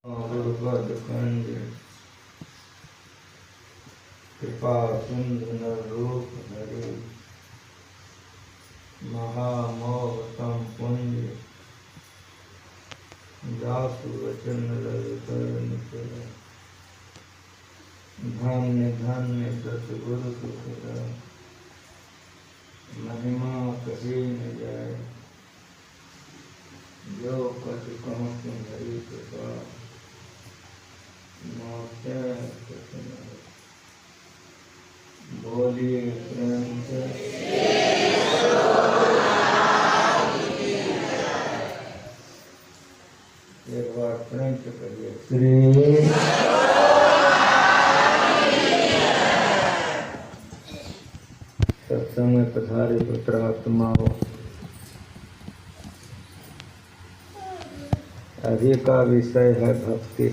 गुरुपदकंज कृपा सिंधु नरूप हरि महामोह संपुंज जासु वचन ललित धन्य धन्य सतगुरु सुखदा महिमा कही न जाए जो कछ कहूँ तुम हरि कृपा मोक्ष बोलिए प्रेम से एक बार प्रेम से करिए श्री सत्संग में पधारे पुत्र आत्माओं। अभी का विषय है भक्ति।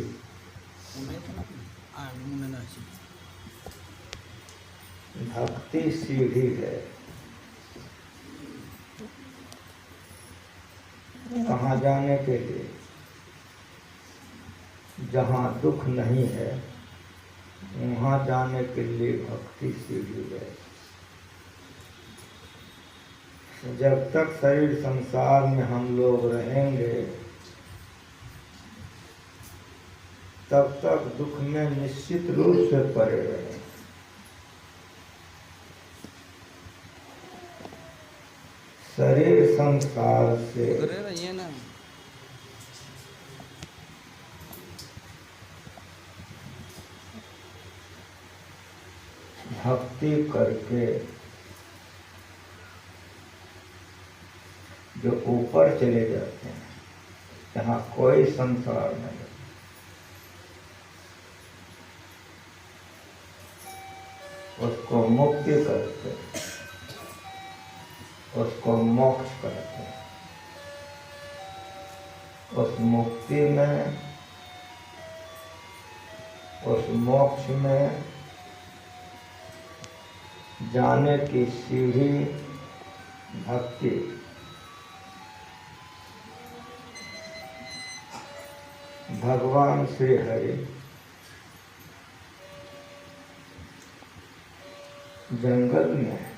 भक्ति सीढ़ी है। कहाँ जाने के लिए? जहाँ दुख नहीं है वहाँ जाने के लिए भक्ति सीढ़ी है। जब तक शरीर संसार में हम लोग रहेंगे तब तक दुख में निश्चित रूप से पड़े रहेंगे। शरीर संसार से भक्ति करके जो ऊपर चले जाते हैं, जहाँ कोई संसार नहीं, उसको मुक्ति करते, उसको मोक्ष करते। उस मुक्ति में, उस मोक्ष में जाने की सीढ़ी भक्ति। भगवान श्री हरि जंगल में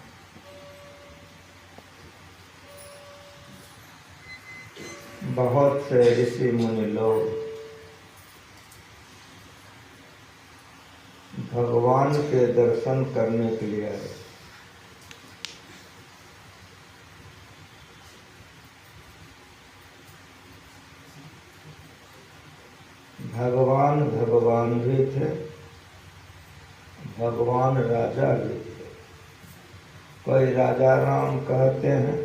बहुत से ऋषि मुनि लोग भगवान के दर्शन करने के लिए आए। भगवान भगवान भी थे, भगवान राजा भी थे। कोई राजा राम कहते हैं,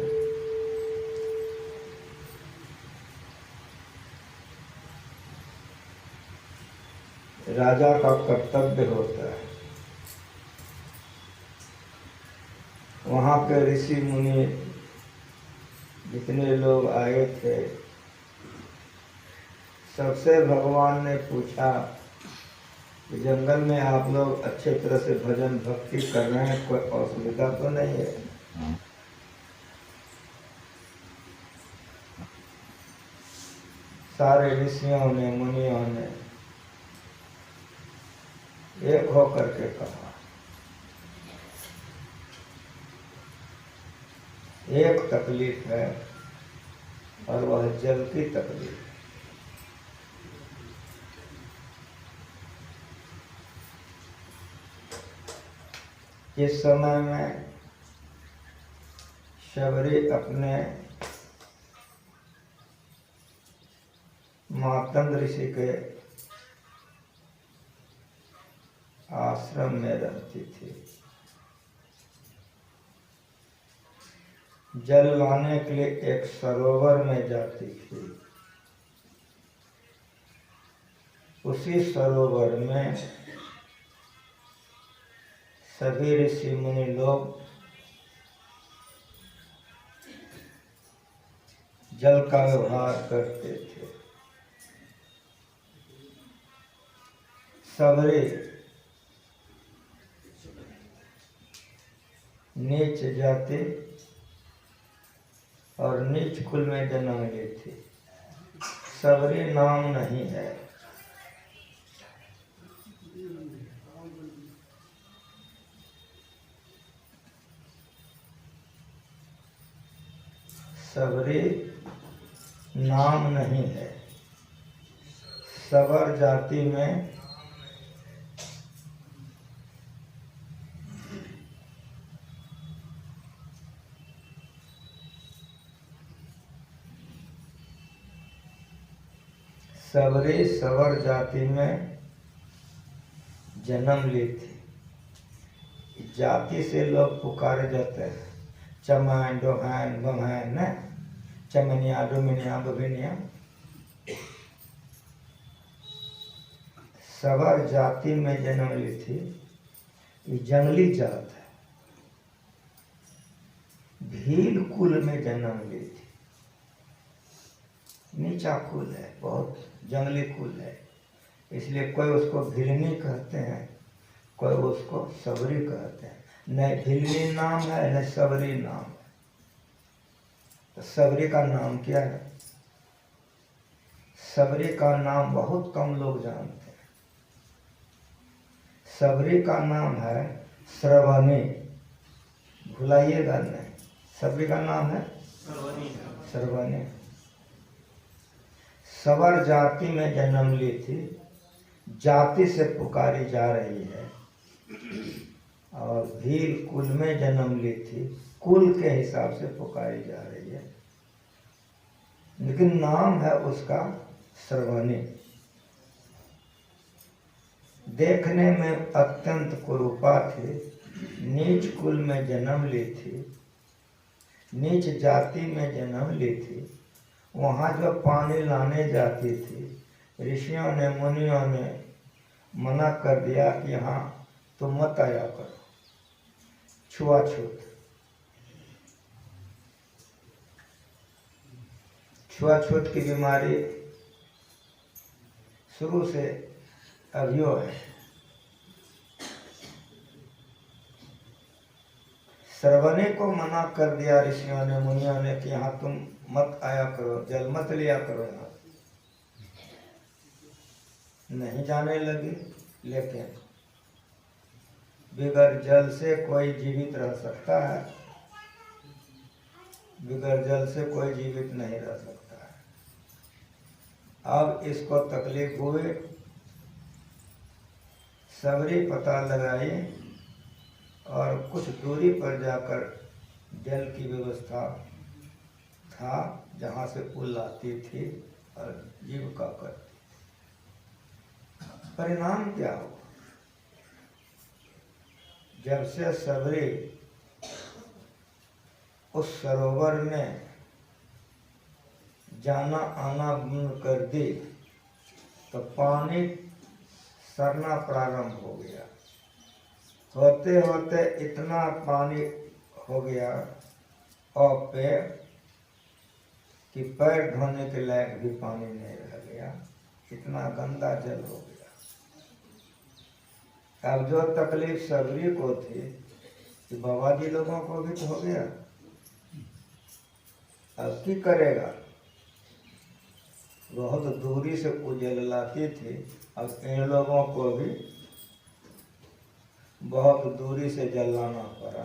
राजा का कर्तव्य होता है वहाँ के ऋषि मुनि जितने लोग आए थे, सबसे भगवान ने पूछा कि जंगल में आप लोग अच्छे तरह से भजन भक्ति कर रहे हैं, कोई असुविधा तो नहीं है? सारे ऋषियों ने मुनियों ने एक होकर के कहा, एक तकलीफ है और वह जल की तकलीफ। इस समय में शबरी अपने मातंग ऋषि के आश्रम में रहती थी। जल लाने के लिए एक सरोवर में जाती थी। उसी सरोवर में सभी ऋषि मुनि लोग जल का व्यवहार करते थे। सबरे नीच जाति और नीच कुल में जन्म ली थी। सबरी नाम नहीं है, सबरी नाम नहीं है। सबर जाति में सबरी सबर जाति में जन्म ली थी। जाति से लोग पुकारे जाते हैं, चमैन डोहैन बमैन न, चमनिया डोमिनिया बभिनिया। सबर जाति में जन्म ली थी। ये जंगली जात है। भील कुल में जन्म ली थी। नीचा कुल है, बहुत जंगली कुल है, इसलिए कोई उसको भिलनी कहते हैं, कोई उसको सबरी कहते हैं। न भिलनी नाम है न सबरी नाम है। तो सबरी का नाम क्या है? सबरी का नाम बहुत कम लोग जानते हैं। सबरी का नाम है श्रवणी, भुलाइएगा नहीं। सबरी का नाम है श्रवणी। सबर जाति में जन्म ली थी। जाति से पुकारी जा रही है। और भील कुल में जन्म ली थी, कुल के हिसाब से पुकारी जा रही है, लेकिन नाम है उसका श्रवणी। देखने में अत्यंत कुरूपा थी। नीच कुल में जन्म ली थी, नीच जाति में जन्म ली थी। वहाँ जो पानी लाने जाती थी, ऋषियों ने मुनियों ने मना कर दिया कि यहाँ तुम मत आया करो, छुआछूत। छुआछूत की बीमारी शुरू से अभियो है। श्रवणी को मना कर दिया ऋषियों ने मुनियों ने कि यहाँ तुम मत आया करो, जल मत लिया करो। यहाँ नहीं जाने लगी। लेकिन बिगर जल से कोई जीवित रह सकता है? बिगर जल से कोई जीवित नहीं रह सकता है। अब इसको तकलीफ हुई। सबरी पता लगाई और कुछ दूरी पर जाकर जल की व्यवस्था था, जहाँ से पुल आती थी और जीविका करती। परिणाम क्या हुआ? जब से सबरी उस सरोवर में जाना आना बंद कर दी, तो पानी सरना प्रारंभ हो गया। होते होते इतना पानी हो गया और कि पैर धोने के लायक भी पानी नहीं रह गया। इतना गंदा जल हो गया। अब जो तकलीफ सबरी को थी कि बाबा जी लोगों को भी तो हो गया। अब की करेगा? बहुत दूरी से उजल लाती थी। अब इन लोगों को भी बहुत दूरी से जल लाना पड़ा।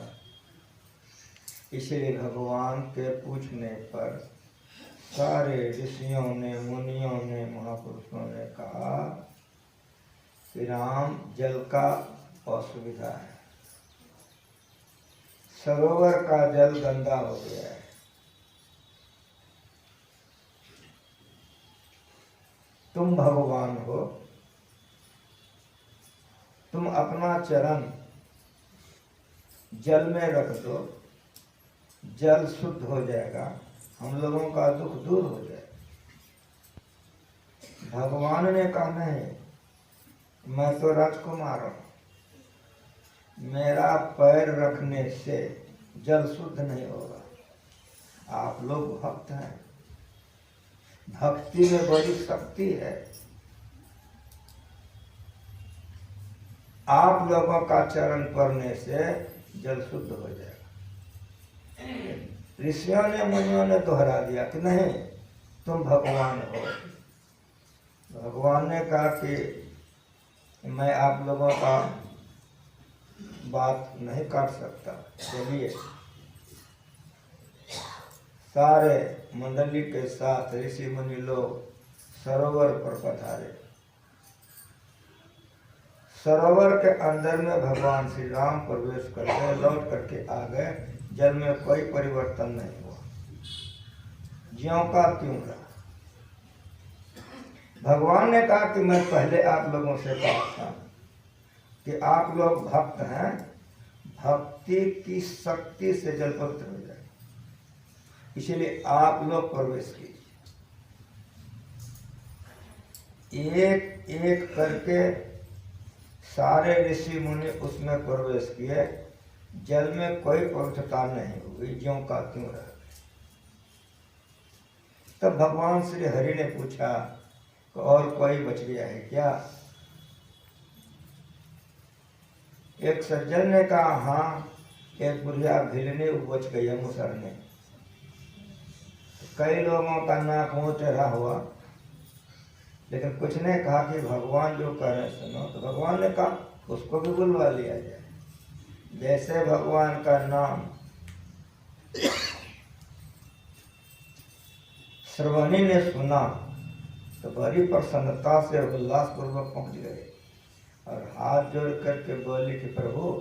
इसलिए भगवान के पूछने पर सारे ऋषियों ने, मुनियों ने, महापुरुषों ने कहा कि राम, जल का असुविधा है, सरोवर का जल गंदा हो गया है। तुम भगवान हो, तुम अपना चरण जल में रख दो, जल शुद्ध हो जाएगा, हम लोगों का दुख दूर हो जाएगा। भगवान ने कहा नहीं, मैं तो राजकुमार हूं, मेरा पैर रखने से जल शुद्ध नहीं होगा। आप लोग भक्त हैं, भक्ति में बड़ी शक्ति है। आप लोगों का चरण पड़ने से जल शुद्ध हो जाएगा। ऋषियों ने, मुनियों ने दोहरा दिया कि नहीं, तुम भगवान हो। भगवान ने कहा कि मैं आप लोगों का बात नहीं काट सकता, चलिए। सारे मंडली के साथ ऋषि मुनि लोग सरोवर पर पधारे। सरोवर के अंदर में भगवान श्री राम प्रवेश करके लौट करके आ गए। जल में कोई परिवर्तन नहीं हुआ, ज्यों का त्यों रहा। भगवान ने कहा कि मैं पहले आप लोगों से कहा था कि आप लोग भक्त हैं, भक्ति की शक्ति से जल पवित्र हो जाए, इसलिए आप लोग प्रवेश कीजिए। एक एक करके सारे ऋषि मुनि उसमें प्रवेश किए। जल में कोई पवित्रता नहीं हुई, ज्यों का त्यों रह गए। तब भगवान श्री हरि ने पूछा और कोई बच गया है क्या? एक सज्जन ने कहा हाँ, एक बुढ़िया भिलने बच गई है मुसरने। कई लोगों का नाक मुंह टेढ़ा हुआ, लेकिन कुछ ने कहा कि भगवान जो कह रहे सुनो। तो भगवान ने कहा उसको भी बुलवा लिया जाए। जैसे भगवान का नाम श्रवणी ने सुना तो बड़ी प्रसन्नता से उल्लास पूर्वक पहुंच गए और हाथ जोड़ करके बोले कि प्रभु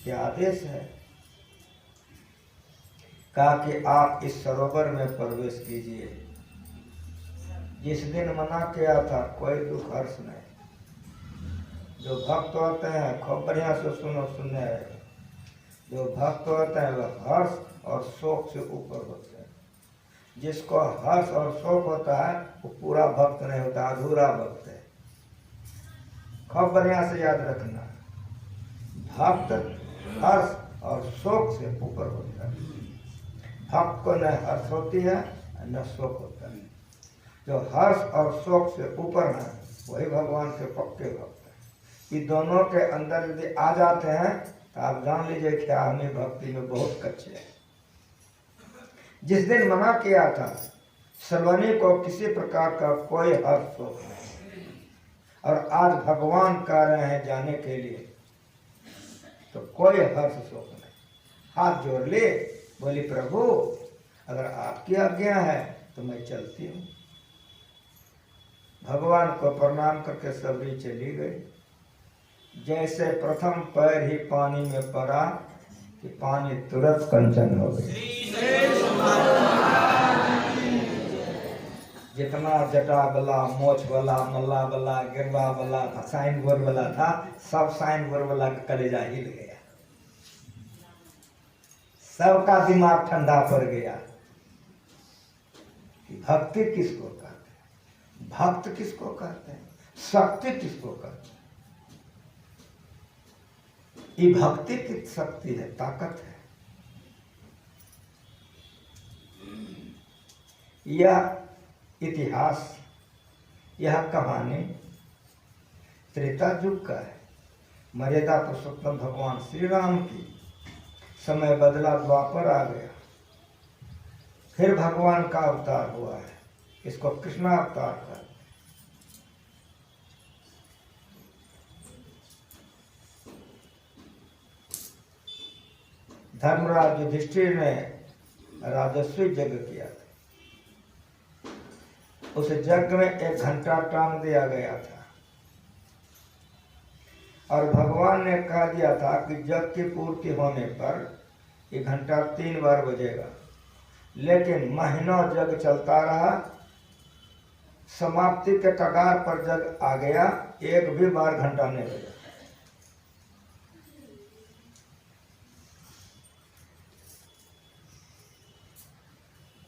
क्या आदेश है? कहा कि आप इस सरोवर में प्रवेश कीजिए। जिस दिन मना किया था कोई दुख हर्ष नहीं। जो भक्त होते हैं खूब बढ़िया से सुनने आएगा। जो भक्त होते हैं वह हर्ष और शोक से ऊपर होते हैं। जिसको हर्ष और शोक होता है वो पूरा भक्त नहीं होता, अधूरा भक्त है। खूब बढ़िया से याद रखना, भक्त हर्ष और शोक से ऊपर होता है। भक्त को न हर्ष होती है न शोक होता है। जो हर्ष और शोक से ऊपर है वही भगवान के पक्के भक्त हैं। ये दोनों के अंदर यदि आ जाते हैं तो आप जान लीजिए क्या हमें भक्ति में बहुत कच्चे हैं। जिस दिन मना किया था श्रवणी को किसी प्रकार का कोई हर्ष शोक नहीं, और आज भगवान कह रहे हैं जाने के लिए तो कोई हर्ष शोक नहीं। हाथ जोड़ ले, बोली प्रभु अगर आपकी आज्ञा है तो मैं चलती हूँ। भगवान को प्रणाम करके सबरी चली गई। जैसे प्रथम पैर ही पानी में पड़ा कि पानी तुरंत कंचन हो गई। जितना जटा वाला, मोछ वाला, मल्ला वाला, गिरवा वाला था, साइन बोर वाला था, सब साइन बोर वाला का कलेजा हिल गया। सबका दिमाग ठंडा पड़ गया कि भक्ति किसको कहते हैं, भक्त किसको कहते हैं, शक्ति किसको कहते हैं। ये भक्ति की शक्ति है, ताकत है। यह इतिहास, यह कहानी त्रेता युग का है। मर्यादा पुरुषोत्तम भगवान श्री राम की समय बदला, द्वापर आ गया, फिर भगवान का अवतार हुआ है। इसको कृष्णा अवतार कहते हैं। धर्मराज युधिष्ठिर ने राजस्वी यज्ञ किया था। उस यज्ञ में 1 घंटा टांग दिया गया था और भगवान ने कह दिया था कि यज्ञ की पूर्ति होने पर 1 घंटा 3 बार बजेगा। लेकिन महीनों यज्ञ चलता रहा, समाप्ति के कगार पर यज्ञ आ गया, एक भी बार घंटा नहीं बजा।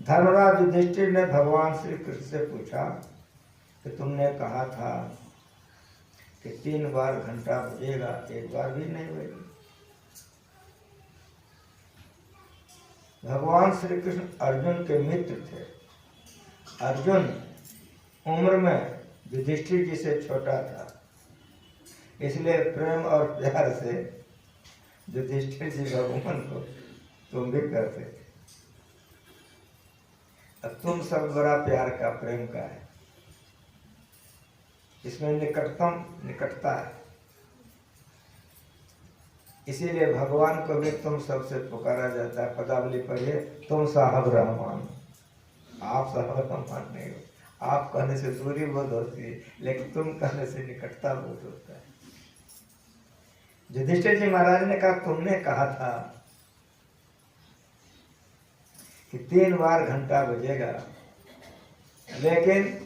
धर्मराज युधिष्ठिर ने भगवान श्री कृष्ण से पूछा कि तुमने कहा था कि 3 बार घंटा बजेगा, 1 बार भी नहीं बजेगा। भगवान श्री कृष्ण अर्जुन के मित्र थे। अर्जुन उम्र में युधिष्ठिर जी से छोटा था, इसलिए प्रेम और प्यार से युधिष्ठिर जी भगवान को तुम भी करते थे। अब तुम सब बड़ा प्यार का, प्रेम का है, इसमें निकटता है। इसीलिए भगवान को भी तुम सबसे पुकारा जाता है। पदावली पढ़िए, तुम साहब रहमान। आप सर्वसम्मान नहीं हो, आप कहने से दूरी बोध होती है, लेकिन तुम कहने से निकटता बोध होता है। युधिष्ठिर जी महाराज ने कहा तुमने कहा था कि 3 बार घंटा बजेगा, लेकिन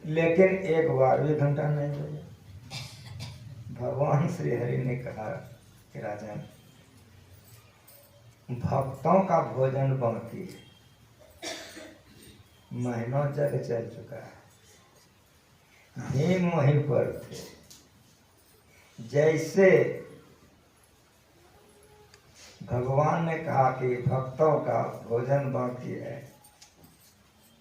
लेकिन एक बार भी घंटा नहीं बजा। भगवान श्री हरि ने कहा कि राजन, भक्तों का भोजन बाकी है, महीनों जग चल चुका है, भीम वहीं पर थे। जैसे भगवान ने कहा कि भक्तों का भोजन बाकी है,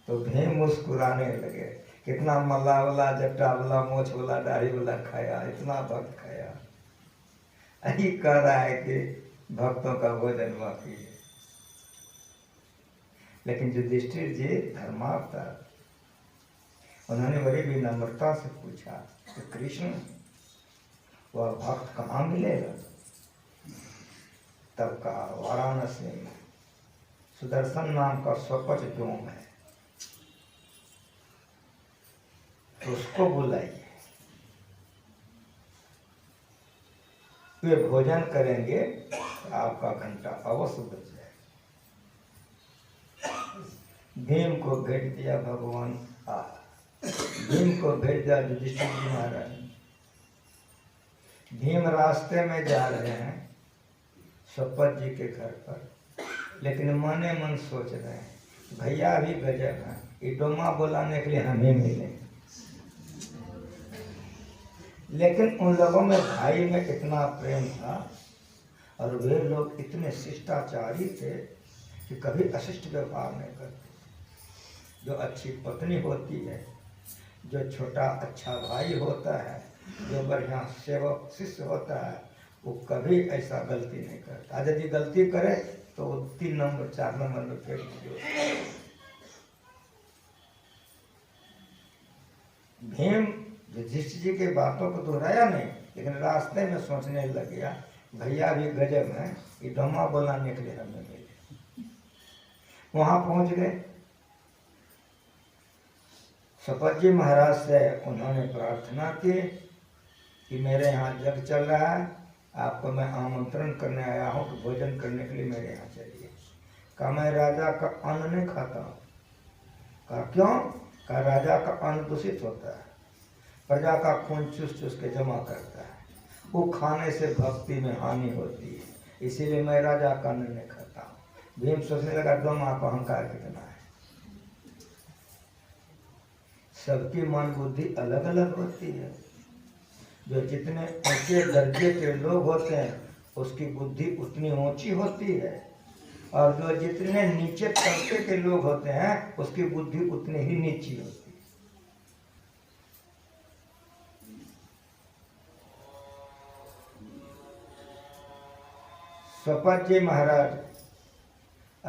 तो भीम मुस्कुराने लगे। कितना मल्ला वाला, जट्टा वाला, मोछ वाला, दाढ़ी वाला खाया, इतना भक्त खाया, यही कह रहा है कि भक्तों का भोजन बाकी है। लेकिन युधिष्ठिर जी धर्मावतार, उन्होंने बड़ी विनम्रता से पूछा कि कृष्ण, वह भक्त कहाँ मिलेगा? तब कहा वाराणसी में सुदर्शन नाम का स्वपच डोम है, तो उसको बुलाइए, वे भोजन करेंगे, आपका घंटा अवश्य बज जाए। भीम को भेज दिया भगवान, भीम को भेज दिया युधिष्ठिर जी महाराज। भीम रास्ते में जा रहे हैं स्वपत जी के घर पर, लेकिन मने मन सोच रहे हैं भैया भी गजब है, ये डोमा बुलाने के लिए हम ही मिले। लेकिन उन लोगों में भाई में इतना प्रेम था, और वे लोग इतने शिष्टाचारी थे कि कभी अशिष्ट व्यवहार नहीं करते। जो अच्छी पत्नी होती है, जो छोटा अच्छा भाई होता है, जो बढ़िया सेवक शिष्य होता है, वो कभी ऐसा गलती नहीं करता। यदि गलती करे तो 3 नंबर 4 नंबर में फेंक दीजिए। भीम युधिष्ठिर जी के बातों को दोहराया नहीं, लेकिन रास्ते में सोचने लग गया भैया भी गजब है, ये डोमा बुलाने के लिए हमें मिले। वहां पहुंच गए। स्वपत जी महाराज से उन्होंने प्रार्थना की कि मेरे यहाँ यज्ञ चल रहा है, आपको मैं आमंत्रण करने आया हूँ कि भोजन करने के लिए मेरे यहाँ चलिए। कहा मैं राजा का अन्न नहीं खाता हूँ। कहा क्यों? कहा राजा का अन्न दूषित होता है, प्रजा का खून चूस चूस के जमा करता है, वो खाने से भक्ति में हानि होती है, इसीलिए मैं राजा का अन्न नहीं खाता हूँ। भीम सोचने लगा दम आप अहंकार कितना है। सबकी मन बुद्धि अलग अलग होती है। जो जितने ऊंचे दर्जे के लोग होते हैं उसकी बुद्धि उतनी ऊंची होती है, और जो जितने नीचे तबके के लोग होते हैं उसकी बुद्धि उतनी ही नीची होती है। स्वपत जी महाराज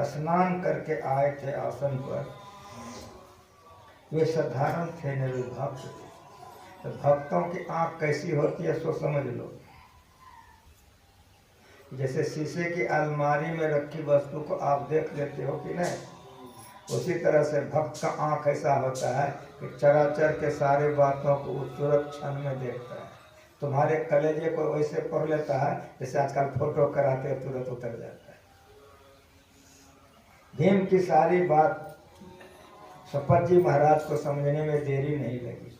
स्नान करके आए थे आसन पर। वे साधारण थे, निर्भक्त थे। तो भक्तों की आंख कैसी होती है सो समझ लो। जैसे शीशे की अलमारी में रखी वस्तु को आप देख लेते हो कि नहीं, उसी तरह से भक्त का आंख ऐसा होता है कि चराचर के सारे बातों को तुरंत क्षण में देखता है। तुम्हारे कलेजे को वैसे पढ़ लेता है जैसे आजकल फोटो कराते हैं, तुरंत उतर जाता है। भीम की सारी बात स्वपत जी महाराज को समझने में देरी नहीं लगी।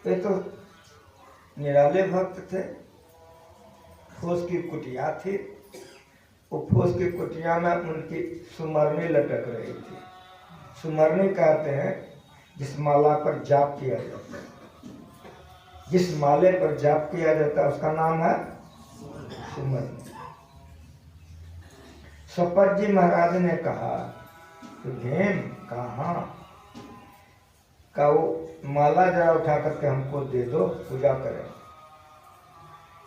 ये तो निराले भक्त थे। फूस की कुटिया थी, वो फूस की कुटिया में उनकी सुमरनी लटक रही थी। सुमरनी कहते हैं जिस माला पर जाप किया जाता है, जिस माले पर जाप किया जाता है उसका नाम है सुमरनी। सपत जी महाराज ने कहा कि भीम कहाँ का वो माला जरा उठा करके हमको दे दो, पूजा करें।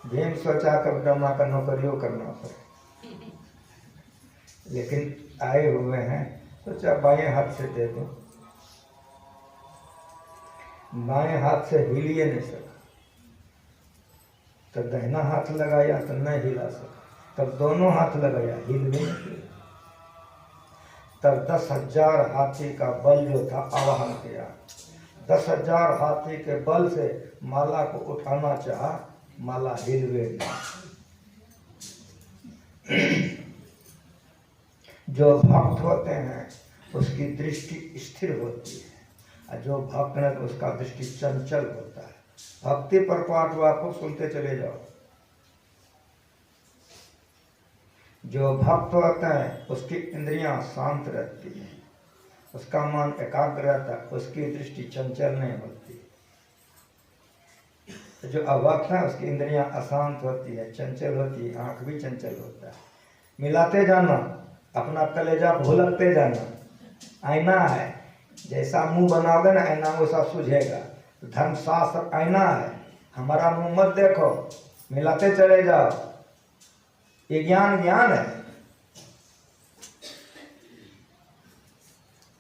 भीम सोचा कर ब्रह्मा का नौकरियों करना पड़े, लेकिन आए हुए हैं, सोचा बाएं हाथ से दे दो। बाएं हाथ से हिल ही नहीं सका, तो दाहिना हाथ लगाया तो नहीं हिला सका, तब दोनों हाथ लगाया, हिल भी नहीं किया। तब 10,000 हाथी का बल जो था आवाहन किया। 10,000 हाथी के बल से माला को उठाना चाहा, माला हिलवे नहीं। जो भक्त होते हैं उसकी दृष्टि स्थिर होती है, और जो भक्त है उसका दृष्टि चंचल होता है। भक्ति पर पाठ आपको सुनते चले जाओ। जो भक्त होता है उसकी इंद्रियां शांत रहती हैं, उसका मन एकाग्र रहता है, उसकी दृष्टि चंचल नहीं होती। जो अभक्त है उसकी इंद्रियां अशांत होती है, चंचल होती है, आंख भी चंचल होता है। मिलाते जाना, अपना कलेजा भुलकते जाना। आईना है, जैसा मुंह बनाओगे ना आईना वैसा सूझेगा। तो धर्मशास्त्र आईना है, हमारा मुंह मत देखो, मिलाते चले जाओ। ये ज्ञान ज्ञान है।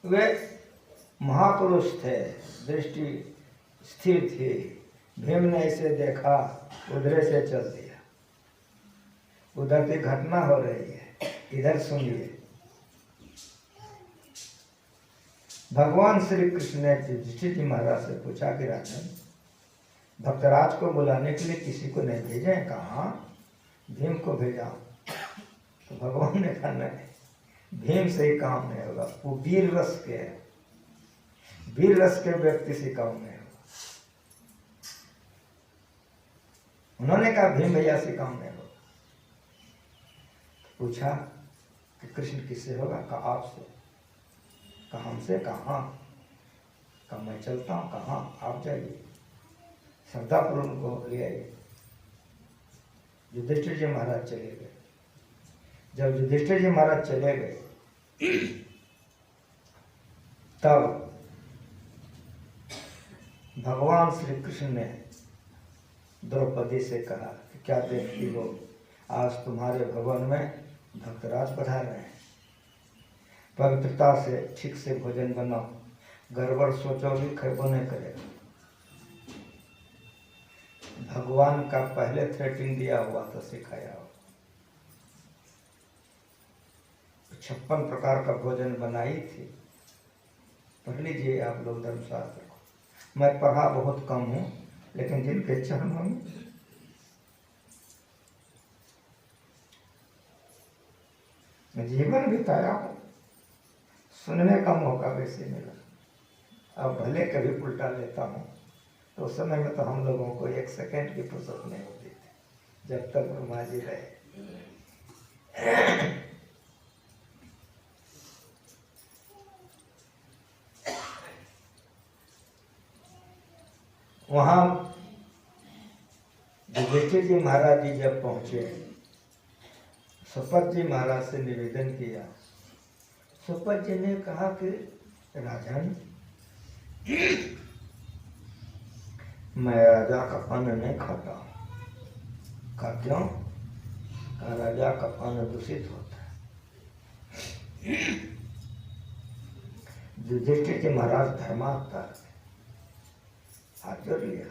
वे महापुरुष थे, दृष्टि स्थिर थी। भीम ने इसे देखा, उधरे से चल दिया। उधर की घटना हो रही है, इधर सुनिए। भगवान श्री कृष्ण ने युधिष्ठिर जी महाराज से पूछा कि राजन, भक्तराज को बुलाने के लिए किसी को नहीं भेजे? कहाँ? भीम को भेजा। तो भगवान ने कहा नहीं, भीम से ही काम नहीं होगा, वो वीर रस के है, वीर रस के व्यक्ति से काम नहीं होगा। उन्होंने कहा भीम भैया से काम नहीं होगा। पूछा कि कृष्ण किससे होगा? कहा आपसे। कहा हमसे? कहाँ? कहा मैं चलता हूँ। कहाँ? आप जाइए, श्रद्धा पर उनको ले आइए। युधिष्ठिर जी महाराज चले गए। जब युधिष्ठिर जी महाराज चले गए तब भगवान श्री कृष्ण ने द्रौपदी से कहा कि क्या देखती हो, आज तुम्हारे भवन में भक्तराज पधार रहे हैं, पवित्रता से ठीक से भोजन बनाओ, गड़बड़ सोचोगी खेबो नहीं करेगा। भगवान का पहले थ्रेटिंग दिया हुआ तो सिखाया हो। 56 प्रकार का भोजन बनाई थी, पढ़ लीजिए आप लोग धर्मशास्त्र को। मैं पढ़ा बहुत कम हूँ, लेकिन जिनके चरणों में मैं जीवन बिताया हूँ, सुनने का मौका वैसे मिला। अब भले कभी उल्टा लेता हूँ, तो उस समय में तो हम लोगों को 1 सेकंड की फुर्सत नहीं होती थी, जब तक ब्रह्मा जी रहे। वहाँ युधिष्ठिर जी महाराज जी जब पहुँचे, सुपत जी महाराज से निवेदन किया। सुपत जी ने कहा कि राजन, मैं राजा का अन्न नहीं खाता हूँ। कहा क्यों? कहा राजा का अन्न दूषित होता है। युधिष्ठिर जी महाराज धर्मात्मा हाथ जोड़ लिया,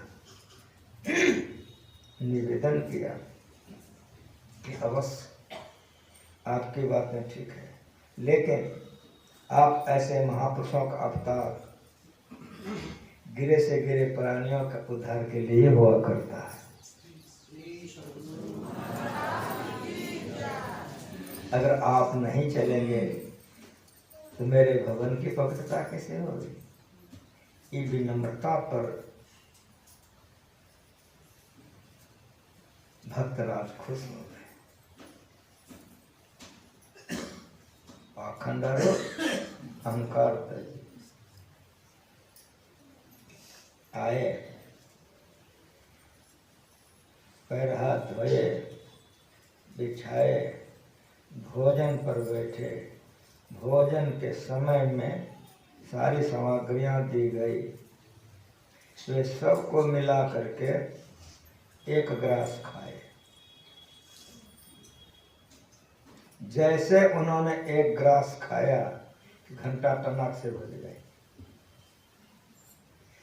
निवेदन किया कि अवश्य आपकी बातें ठीक है, लेकिन आप ऐसे महापुरुषों का अवतार गिरे से गिरे प्राणियों का उद्धार के लिए हुआ करता है। अगर आप नहीं चलेंगे तो मेरे भवन की पवित्रता कैसे होगी? ये विनम्रता पर भक्तराज खुश हो गए। पाखंडारो अहंकार तज आए, पैर हाथ धोए, बिछाए, भोजन पर बैठे। भोजन के समय में सारी सामग्रियां दी गई, वे सबको मिला करके एक ग्रास खाए। जैसे उन्होंने एक ग्रास खाया, घंटा टनक से बज गए।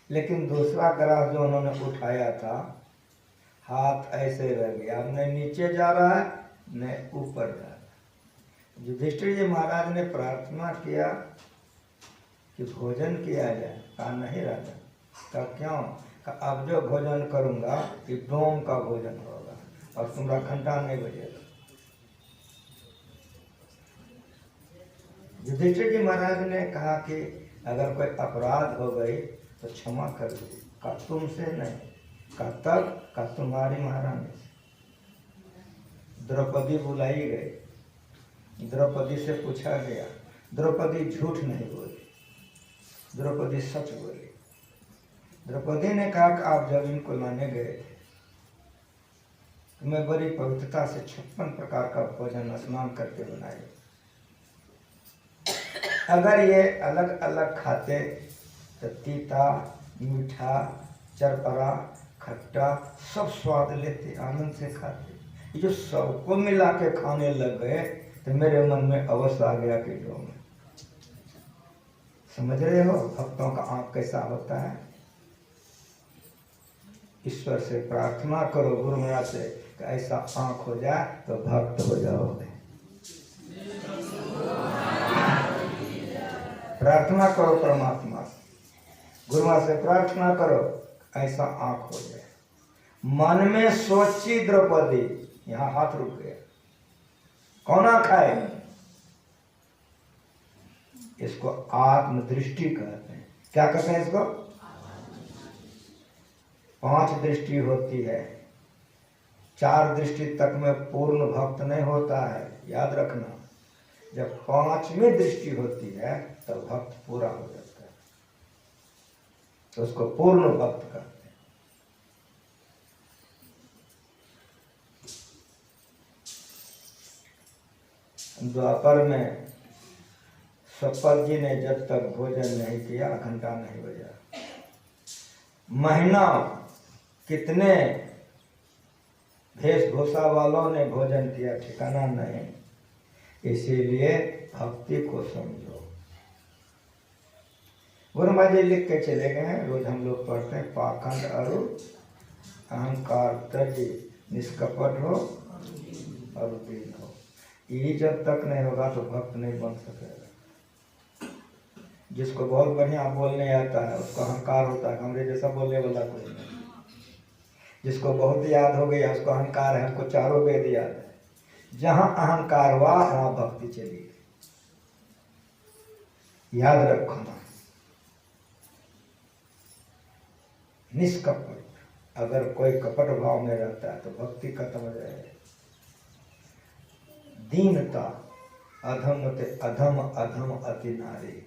लेकिन दूसरा ग्रास जो उन्होंने उठाया था, हाथ ऐसे रह गया, अब न नीचे जा रहा है न ऊपर जा रहा है। युधिष्ठिर जी महाराज ने प्रार्थना किया कि भोजन किया जाए। कहा नहीं राजा। कहा क्यों? कहा अब जो भोजन करूंगा कि डोम का भोजन होगा और तुम्हारा घंटा नहीं बजेगा। युधिष्ठिर जी महाराज ने कहा कि अगर कोई अपराध हो गई तो क्षमा कर दो। कहा तुमसे नहीं। कहा तब? कहा तुम्हारी महारानी से। द्रौपदी बुलाई गई। द्रौपदी से पूछा गया, द्रौपदी झूठ नहीं बोली, द्रौपदी सच बोली। द्रौपदी ने कहा कि आप जब इनको लाने गए थे तो मैं बड़ी पवित्रता से 56 प्रकार का भोजन स्नान करके बनाए। अगर ये अलग अलग खाते तो तीता, मीठा, चरपरा, खट्टा सब स्वाद लेते, आनंद से खाते। ये जो सबको मिला के खाने लग गए तो मेरे मन में अवश्य आ गया कि जो समझ रहे हो भक्तों का आंख कैसा होता है। ईश्वर से प्रार्थना करो, गुरु महाराज से, कि ऐसा आंख हो जाए तो भक्त हो जाओगे। प्रार्थना करो परमात्मा से, गुरु महाराज से प्रार्थना करो ऐसा आंख हो जाए। मन में सोची द्रौपदी, यहां हाथ रुक गया। कौन खाए? इसको आत्मदृष्टि कहते हैं। क्या कहते हैं इसको? 5 दृष्टि होती है, 4 दृष्टि तक में पूर्ण भक्त नहीं होता है, याद रखना। जब 5वीं दृष्टि होती है तो भक्त पूरा हो जाता है, तो उसको पूर्ण भक्त कहते हैं। द्वापर में सपत जी ने जब तक भोजन नहीं किया, घंटा नहीं बजा। महीना कितने वेशभूषा वालों ने भोजन किया, ठिकाना नहीं। इसीलिए भक्ति को समझो। गुरु महाराज जी लिख के चले गए हैं, रोज हम लोग पढ़ते हैं, पाखंड अरु अहंकार तजी, निष्कपट हो और दीन हो। ये जब तक नहीं होगा तो भक्त नहीं बन सकेगा। जिसको बहुत बढ़िया बोलने आता है उसको अहंकार होता है, हमरे जैसा बोलने वाला कोई नहीं। जिसको बहुत याद हो गया उसको अहंकार है, हमको चारों वेद याद है। जहां अहंकार हुआ वहां भक्ति चली गई, याद रखना। निष्कपट, अगर कोई कपट भाव में रहता है तो भक्ति खत्म हो जाएगी। दीनता, अधम ते अधम अधम अति नारी।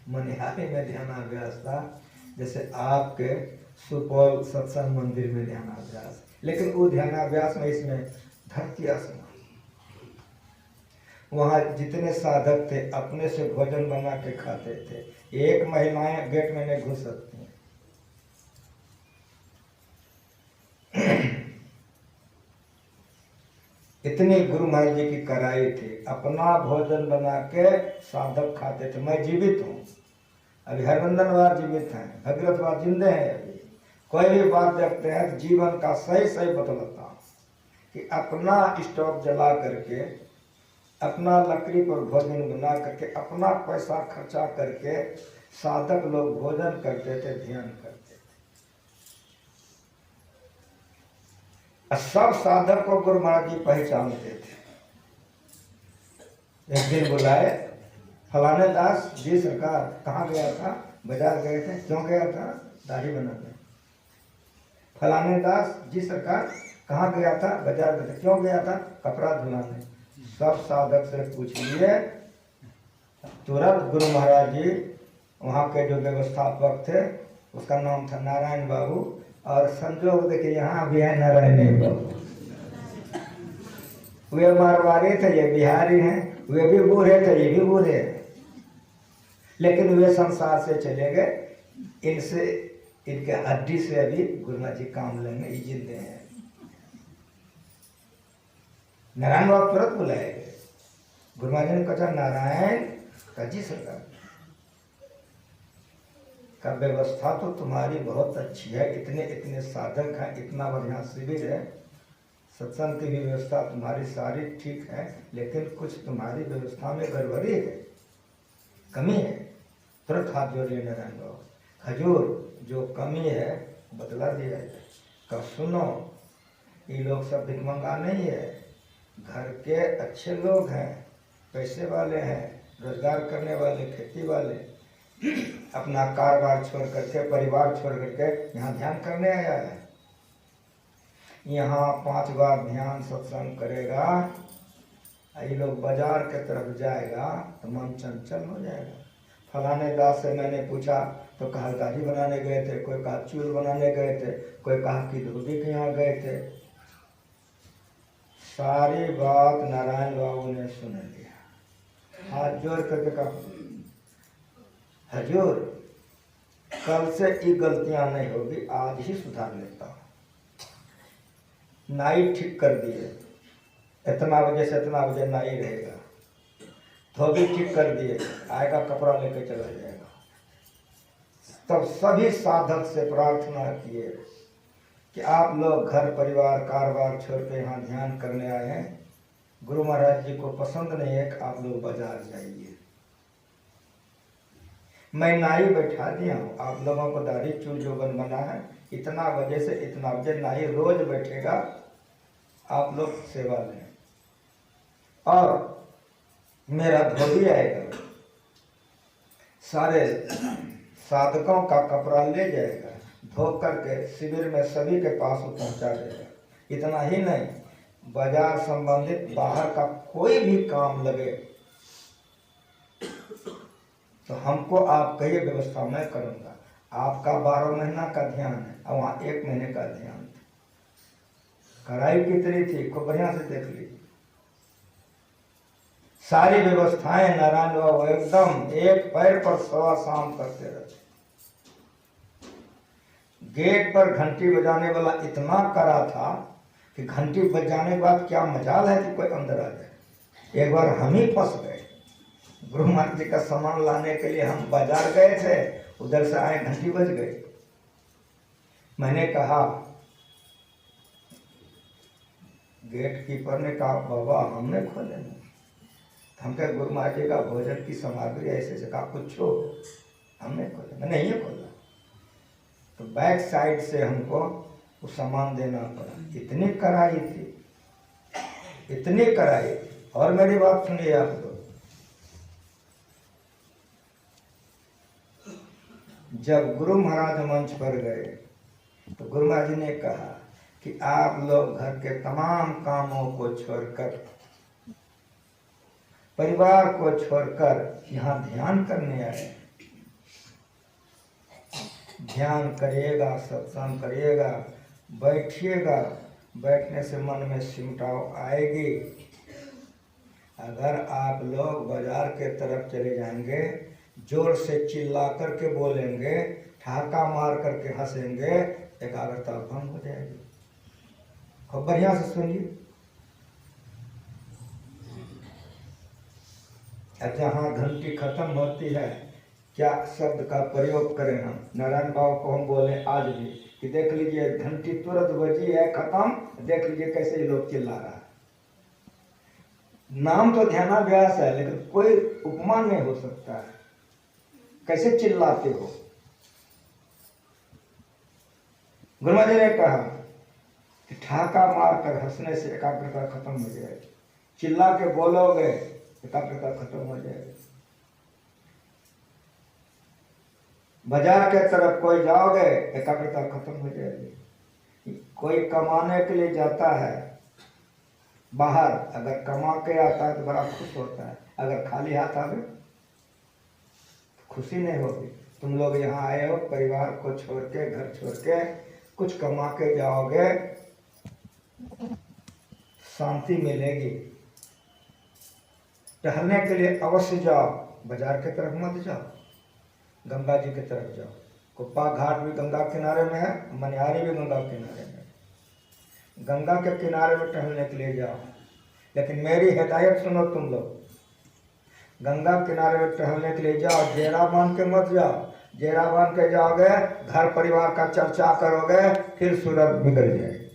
मनिहारी में ध्यानाभ्यास था, जैसे आपके सुपौल सत्संग मंदिर में ध्यानाभ्यास, लेकिन वो ध्यानाभ्यास में इसमें धरती आसमान। वहाँ जितने साधक थे अपने से भोजन बना के खाते थे। एक महिलाएं गेट में नहीं घुस सकती। इतनी गुरु महाराज जी की कराई थी, अपना भोजन बना के साधक खाते थे। मैं जीवित हूँ, अभी हरबंदन वार जीवित हैं, भगीरथ वार जिंदे हैं। अभी कोई भी बात देखते हैं तो जीवन का सही सही बतलाता हूँ कि अपना स्टोव जला करके, अपना लकड़ी पर भोजन बना करके, अपना पैसा खर्चा करके साधक लोग भोजन करते थे, ध्यान करते थे। सब साधक को गुरु महाराज जी पहचानते थे। एक दिन बुलाए, फलाने दास जी सरकार कहाँ गया था? बाजार गए थे। क्यों गया था? दाढ़ी बनाने। फलाने दास जी सरकार कहाँ गया था? बाजार गए थे। क्यों गया था? कपड़ा धुलाने। सब साधक से पूछ लिए। तुरंत गुरु महाराज जी, वहाँ के जो व्यवस्थापक थे, उसका नाम था नारायण बाबू, और संजोग देखिए यहाँ भी है नारायण बाबू। वे मारवाड़ी थे, ये बिहारी हैं, वे भी बूढ़े थे, ये भी बूढ़े हैं, लेकिन वे संसार से चले गए। इनसे, इनके हड्डी से अभी गुरु महाराज जी काम लेंगे, ये जिंदे हैं। नारायण बाबा तुरंत बुलाए गए। गुरु महाराज ने कहा नारायण का जी सरकार का व्यवस्था तो तुम्हारी बहुत अच्छी है, इतने इतने साधक हैं, इतना बढ़िया शिविर है, सत्संग की भी व्यवस्था तुम्हारी सारी ठीक है, लेकिन कुछ तुम्हारी व्यवस्था में गड़बड़ी है, कमी है। तुरंत हाथ जोड़िए नारायण बाबा, हजूर जो कमी है बदला दिया है। कब सुनो, ये लोग सब भिखमंगा नहीं है, घर के अच्छे लोग हैं, पैसे वाले हैं, रोजगार करने वाले, खेती वाले, अपना कारोबार छोड़ करके, परिवार छोड़ करके यहाँ ध्यान करने आया है। यहाँ 5 बार ध्यान सत्संग करेगा, ये लोग बाजार के तरफ जाएगा तो मन चंचल हो जाएगा। फलाने दास से मैंने पूछा तो कहा दाढ़ी बनाने गए थे, कोई कहा चूल बनाने गए थे, कोई कहा कि धोबी के यहाँ गए थे। सारी बात नारायण बाबू ने सुन लिया। हाथ जोड़ करके कहा हजूर कल से ये गलतियां नहीं होगी, आज ही सुधार लेता हूँ। नाई ठीक कर दिए, इतना बजे से इतना बजे नाई रहेगा, धोबी ठीक कर दिए, आएगा कपड़ा लेके चला जाएगा। तब सभी साधक से प्रार्थना किए कि आप लोग घर परिवार कारोबार छोड़ के यहाँ ध्यान करने आए हैं, गुरु महाराज जी को पसंद नहीं है कि आप लोग बाजार जाइए। मैं नाई बैठा दिया हूँ, आप लोगों को दाढ़ी चूल जो बना है, इतना बजे से इतना बजे नाई रोज बैठेगा, आप लोग सेवा लें। और मेरा धोबी आएगा, सारे साधकों का कपड़ा ले जाएगा, धो करके शिविर में सभी के पास पहुंचा देगा। इतना ही नहीं, बाजार संबंधित बाहर का कोई भी काम लगे तो हमको आप कहिए, व्यवस्था मैं करूंगा। आपका 12 महीना का ध्यान है और वहाँ 1 महीने का ध्यान था। कढ़ाई कितनी थी खूब बढ़िया से देख ली, सारी व्यवस्थाएं नारायण बाबू एकदम एक पैर पर सवा शाम करते रहते। गेट पर घंटी बजाने वाला इतना कड़ा था कि घंटी बजाने के बाद क्या मजाल है कि कोई अंदर आ जाए। एक बार हम ही फंस गए, गुरु महाराज जी का सामान लाने के लिए हम बाजार गए थे, उधर से आए, घंटी बज गई। मैंने कहा, गेट कीपर ने कहा बाबा हमने खोले नहीं। हम कहे गुरु महाराज जी का भोजन की सामग्री ऐसे से कहा कुछ हो, हमने खोला, मैंने ये खोला। तो बैक साइड से हमको वो सामान देना पड़ा। इतनी कड़ाई थी, इतनी कड़ाई। और मेरी बात सुनिए आप लोग, जब गुरु महाराज मंच पर गए तो गुरु महाराज जी ने कहा कि आप लोग घर के तमाम कामों को छोड़कर, परिवार को छोड़कर यहाँ ध्यान करने आए। ध्यान करिएगा, सत्संग करिएगा, बैठिएगा, बैठने से मन में सिमटाव आएगी। अगर आप लोग बाजार के तरफ चले जाएंगे, जोर से चिल्ला करके बोलेंगे, ठहाका मार करके हंसेंगे, एकाग्रता भंग हो जाएगी। खूब बढ़िया से सुनिए। जहाँ घंटी खत्म होती है, क्या शब्द का प्रयोग करें हम? नारायण बाबू को हम बोले आज भी कि देख लीजिए घंटी तुरंत बजी है, खत्म, देख लीजिए कैसे लोग चिल्ला रहा है। नाम तो ध्यानाभ्यास है, लेकिन कोई उपमा नहीं हो सकता है। कैसे चिल्लाते हो? गुरु महाराज ने कहा कि ठहाका मार कर हंसने से एकाग्रता खत्म हो जाएगी, चिल्ला के बोलोगे एकाग्रता खत्म हो जाएगी। बाजार के तरफ कोई जाओगे, एकाग्रता खत्म हो जाएगी। कोई कमाने के लिए जाता है बाहर, अगर कमा के आता है तो बड़ा खुश होता है, अगर खाली हाथ आवे खुशी नहीं होगी। तुम लोग यहाँ आए हो, परिवार को छोड़ के, घर छोड़ के, कुछ कमा के जाओगे, शांति मिलेगी। टहलने के लिए अवश्य जाओ, बाजार की तरफ मत जाओ, गंगा जी की तरफ जाओ। कुप्पा घाट भी गंगा किनारे में है, मनिहारी भी गंगा किनारे में है। गंगा के किनारे में टहलने के लिए जाओ, लेकिन मेरी हिदायत सुनो तुम लोग, गंगा किनारे में टहलने के लिए जाओ, जेरा बांध के मत जाओ। जेरा बांध के जाओगे, घर परिवार का चर्चा करोगे, फिर सूरत बिगड़ जाएगी।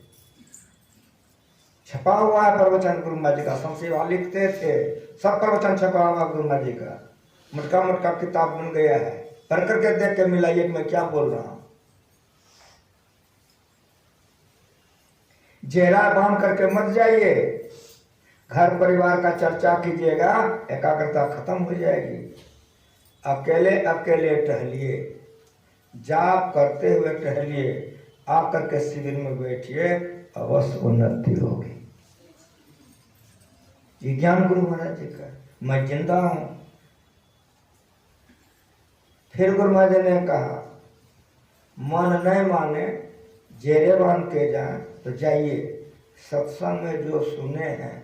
छपा हुआ है प्रवचन गुरु महाराज जी का, शमसेवा लिखते थे, सब प्रवचन छपा हुआ गुरु महाराज जी का, मोटका मोटका किताब बन गया है। पढ़ करके देख के मिलाइए मैं क्या बोल रहा हूं। जेरा बांध करके मत जाइए, घर परिवार का चर्चा कीजिएगा, एकाग्रता खत्म हो जाएगी। अकेले अकेले टहलिए, जाप करते हुए टहलिए, आकर के शिविर में बैठिए, अवश्य उन्नति होगी। ये ज्ञान गुरु महाराज जी का, मैं जिंदा हूं। फिर गुरु महाराज जी ने कहा, मन नहीं माने, जेरे बांध के जाए तो जाइए, सत्संग में जो सुने हैं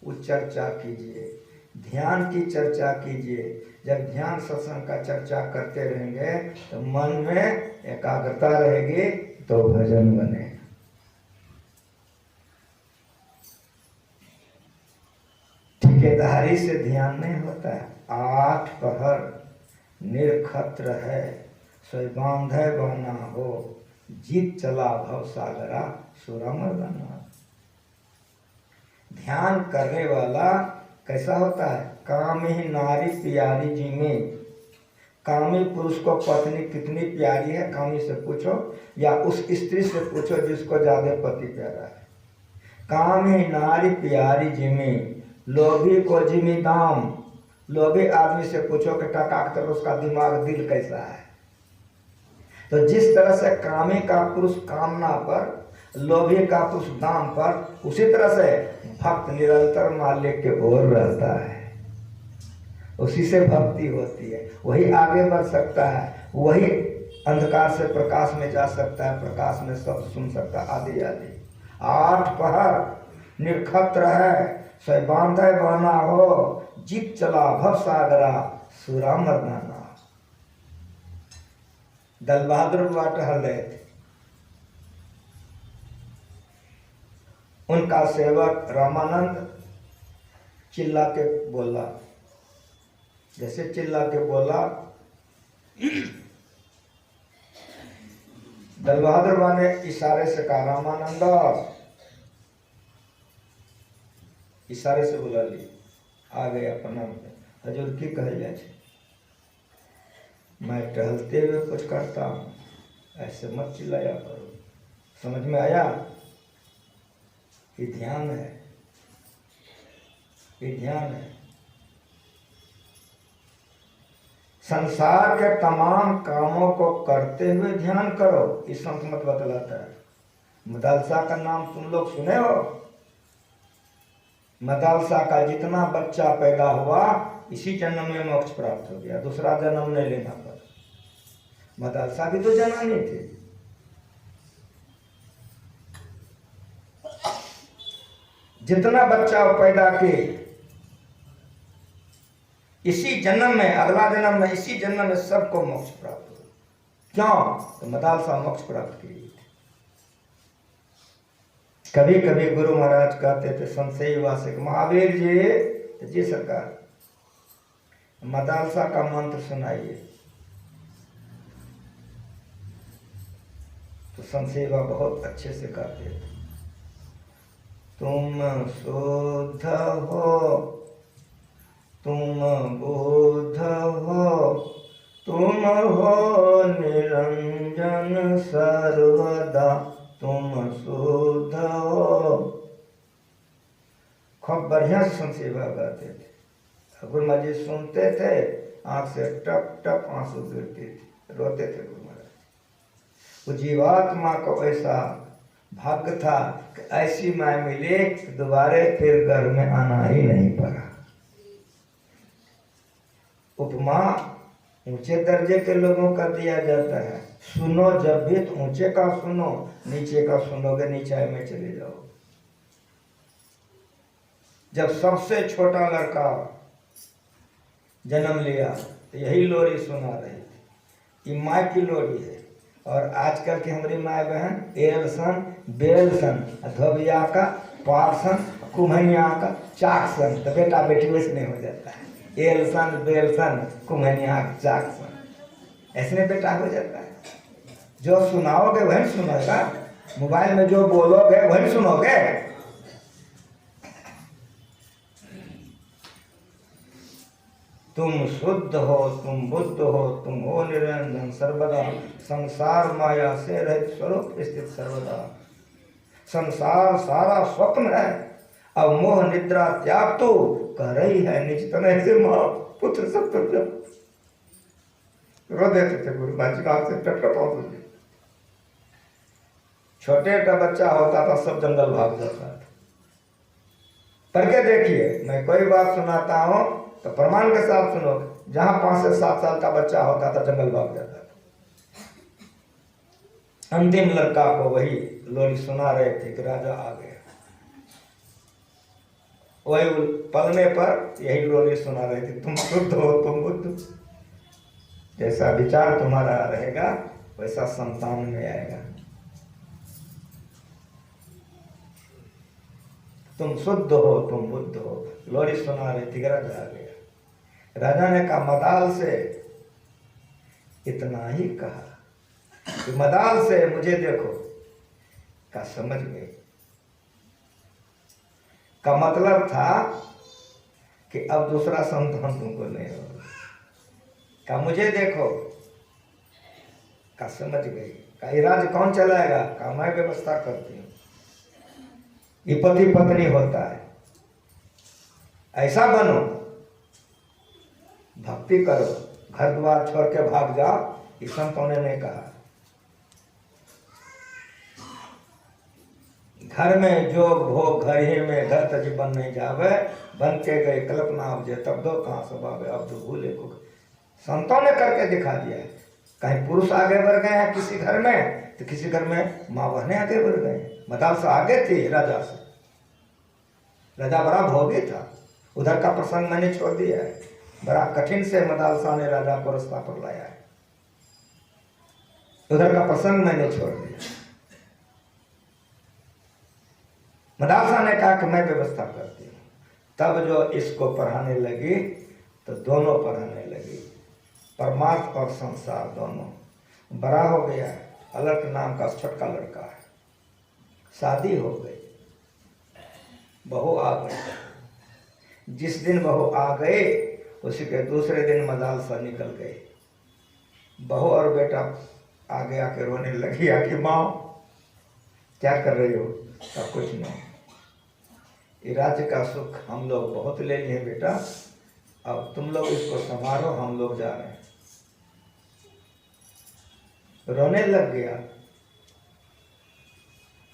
वो चर्चा कीजिए, ध्यान की चर्चा कीजिए। जब ध्यान सत्संग का चर्चा करते रहेंगे तो मन में एकाग्रता रहेगी, तो भजन बनेगा। ठेकेदारी से ध्यान नहीं होता है। 8 पहर निर्खत्र है, सोई बांधे बना हो, जीत चला भव सागरा, सुरमर बना। ध्यान करने वाला कैसा होता है? कामी नारी प्यारी जी में, कामी पुरुष को पत्नी कितनी प्यारी है कामी से पूछो, या उस स्त्री से पूछो जिसको ज्यादा पति प्यारा है। कामी नारी प्यारी जी में, लोभी को जिमी दाम। लोभी आदमी से पूछो कि टका की तरह उसका दिमाग दिल कैसा है। तो जिस तरह से कामी का पुरुष कामना पर, लोभी का पुरुष दाम पर, उसी तरह से भक्त निरंतर मालिक के ओर रहता है, उसी से भक्ति होती है, वही आगे बढ़ सकता है, वही अंधकार से प्रकाश में जा सकता है, प्रकाश में सब सुन सकता है, आदि आदि। 8 पहर निर्खत्र है, सोई बांधे बना हो, जीत चला भव सागरा, सुरा मरदाना। दल बहादुर बाबा टहल रहे थे, उनका सेवक रामानंद चिल्ला के बोला, जैसे चिल्ला के बोला, दल बहादुर बाबा ने इशारे से कहा रामानंद, इशारे से बुला ली, आ गए अपना। हजूर की कहे जाए, मैं टहलते हुए कुछ करता हूँ, ऐसे मत चिल्लाया करो। समझ में आया? ये ध्यान है, ये ध्यान है। संसार के तमाम कामों को करते हुए ध्यान करो, इस संत मत बतलाता है। मदरसा का नाम तुम लोग सुने हो? मदरसा का जितना बच्चा पैदा हुआ इसी जन्म में मोक्ष प्राप्त हो गया, दूसरा जन्म नहीं लेना पड़ा। मदरसा भी तो जनानी थी। जितना बच्चा पैदा किए इसी जन्म में, अगला जन्म में, इसी जन्म में सबको मोक्ष प्राप्त हो। क्यों? तो मदरसा मोक्ष प्राप्त किए। कभी कभी गुरु महाराज कहते थे संशय वासिक महावीर जी सरकार मदरसा का मंत्र सुनाइए। तो संसेवा बहुत अच्छे से कहते थे, तुम शुद्ध हो, तुम बुद्ध हो, तुम हो निरंजन सर्वदा, तुम शुद्ध हो। खूब बढ़िया से संसेवा गाते थे। गुरु महाराज जी सुनते थे, आंख से टप टप आंसू गिरते थे, रोते थे गुरु महाराज। वो जीवात्मा को ऐसा भाग्य था कि ऐसी माँ मिले दोबारे फिर घर में आना ही नहीं पड़ा। उपमा ऊंचे दर्जे के लोगों का दिया जाता है, सुनो जब भी तो ऊंचे का सुनो, नीचे का सुनोगे नीचे में चले जाओ। जब सबसे छोटा लड़का जन्म लिया तो यही लोरी सुना रही थी। ये माँ की लोरी है। और आजकल की हमारी माँ बहन एलसन बेलसन धोबिया का पारसन कुम्हनिया का चाकसन, तो बेटा बेटी वैसे नहीं हो जाता है। एलसन बेलसन कुम्हनिया चाकसन ऐसे बेटा हो जाता है। जो सुनाओगे वही सुनेगा, मोबाइल में जो बोलोगे वही सुनोगे। तुम शुद्ध हो, तुम बुद्ध हो, तुम हो निरंजन सर्वदा, संसार माया से रहित स्वरूप स्थित सर्वदा। संसार सारा स्वप्न है, अब मोह निद्रा त्याग तो कह रही है निज तनय से माँ पुत्र सब रो देते थे गुरु महाराज का से टटपट। छोटे का बच्चा होता था सब जंगल भाग जाता था। पढ़ के देखिए, मैं कोई बात सुनाता हूँ तो प्रमाण के साथ सुनो। जहां 5 से 7 साल का बच्चा होता था जंगल भाग जाता था। अंतिम लड़का को वही लोरी सुना रहे थे कि राजा आ गया। वही पलने पर यही लोरी सुना रहे थे, तुम शुद्ध हो, तुम बुद्ध। जैसा विचार तुम्हारा रहेगा वैसा संतान में आएगा। तुम शुद्ध हो, तुम बुद्ध हो, लोरी सुना रही थी। राजा आ गया। राजा ने कहा मदाल से इतना ही कहा कि मदाल से मुझे देखो, का समझ गए। का मतलब था कि अब दूसरा संतान तुमको नहीं होगा। का मुझे देखो, का समझ गई। का ये राज्य कौन चलाएगा? का मैं व्यवस्था करती हूँ। ये पति पत्नी होता है, ऐसा बनो, भक्ति करो, घर द्वार छोड़ के भाग जाओ, ये संतों ने नहीं कहा। घर में जो भोग घर ही में घर तजी बन नहीं जावे, बन के गए कल्पना अब जे तब दो कहाँ स्वभाव अब जो भूले को संतों ने करके दिखा दिया है। कहीं पुरुष आगे बढ़ गए हैं किसी घर में, तो किसी घर में माँ बहने आगे बढ़ गए। मदाल से आगे थी राजा से। राजा बड़ा भोगी था। उधर का प्रसंग मैंने छोड़ दिया है। बड़ा कठिन से मदाल शाह ने राजा को रास्ता पर लाया है। उधर का प्रसंग मैंने छोड़ दिया। मदाल शाह ने कहा कि मैं व्यवस्था करती हूँ। तब जो इसको पढ़ाने लगी तो दोनों पढ़ाने लगी, परमार्थ और संसार दोनों। बड़ा हो गया, अलर्ट नाम का छोटका लड़का है। शादी हो गई, बहू आ गई। जिस दिन बहू आ गए उसी के दूसरे दिन मदाल शाह निकल गए। बहू और बेटा आगे आके रोने लगी, आके माँ क्या कर रही हो? सब कुछ नहीं, ये राज्य का सुख हम लोग बहुत ले लिए बेटा, अब तुम लोग इसको संभालो, हम लोग जा रहे हैं। रोने लग गया।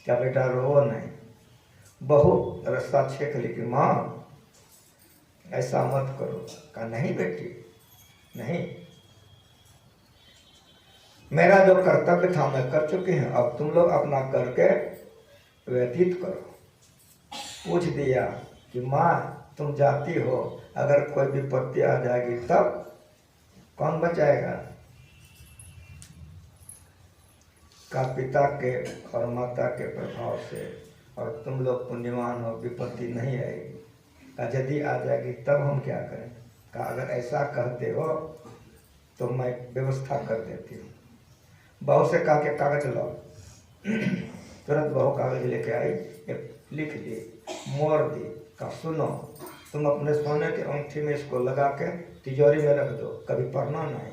क्या बेटा रो नहीं? बहू रास्ता छेक ली कि माँ ऐसा मत करो। कहा नहीं बेटी नहीं, मेरा जो कर्तव्य था मैं कर चुकी हूँ, अब तुम लोग अपना करके व्यतीत करो। पूछ दिया कि माँ तुम जाती हो, अगर कोई विपत्ति आ जाएगी तब कौन बचाएगा? का पिता के और माता के प्रभाव से और तुम लोग पुण्यवान हो, विपत्ति नहीं आएगी। का यदि आ जाएगी तब हम क्या करें? का अगर ऐसा कहते हो तो मैं व्यवस्था कर देती हूँ। बहू से कहा कि कागज लाओ। तुरंत बहू कागज लेके आई, लिख दी, मोड़ दी। का सुनो, तुम अपने सोने के अंगूठी में इसको लगा के तिजोरी में रख दो, कभी पढ़ना नहीं।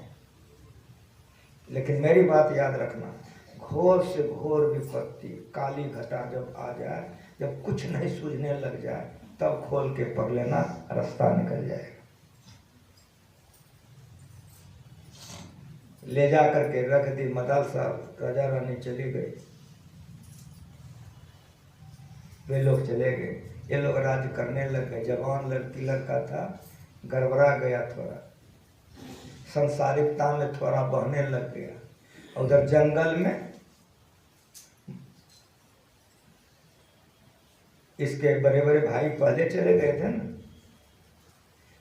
लेकिन मेरी बात याद रखना, घोर से घोर विपत्ति काली घटा जब आ जाए, जब कुछ नहीं सूझने लग जाए, तब खोल के पढ़ लेना, रास्ता निकल जाएगा। ले जा करके रख दी। मदाल साहब राजा रानी चली गई, वे लोग चले गए। ये लोग राज करने लग गए। जवान लड़की लड़का था, गड़बड़ा गया, थोड़ा संसारिकता में थोड़ा बहने लग गया। उधर जंगल में इसके बड़े बड़े भाई पहले चले गए थे ना,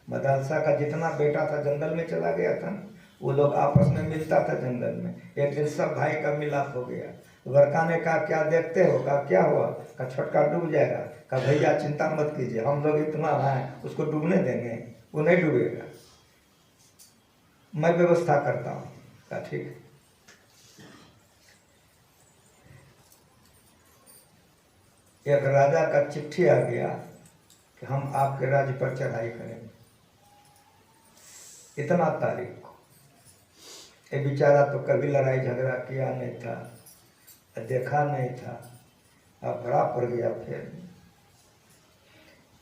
मदालसा का जितना बेटा था जंगल में चला गया था ना, वो लोग आपस में मिलता था जंगल में। एक दिन सब भाई का मिलाप हो गया। बड़का ने कहा क्या देखते हो? कहा क्या हुआ? कहा छोटका डूब जाएगा। कहा भैया चिंता मत कीजिए, हम लोग इतना हैं उसको डूबने देंगे, वो नहीं डूबेगा, मैं व्यवस्था करता हूँ। कहा ठीक है। एक राजा का चिट्ठी आ गया कि हम आपके राज्य पर चढ़ाई करेंगे इतना तारीख को। ये बेचारा तो कभी लड़ाई झगड़ा किया नहीं था, देखा नहीं था, अब बड़ा पड़ गया। फिर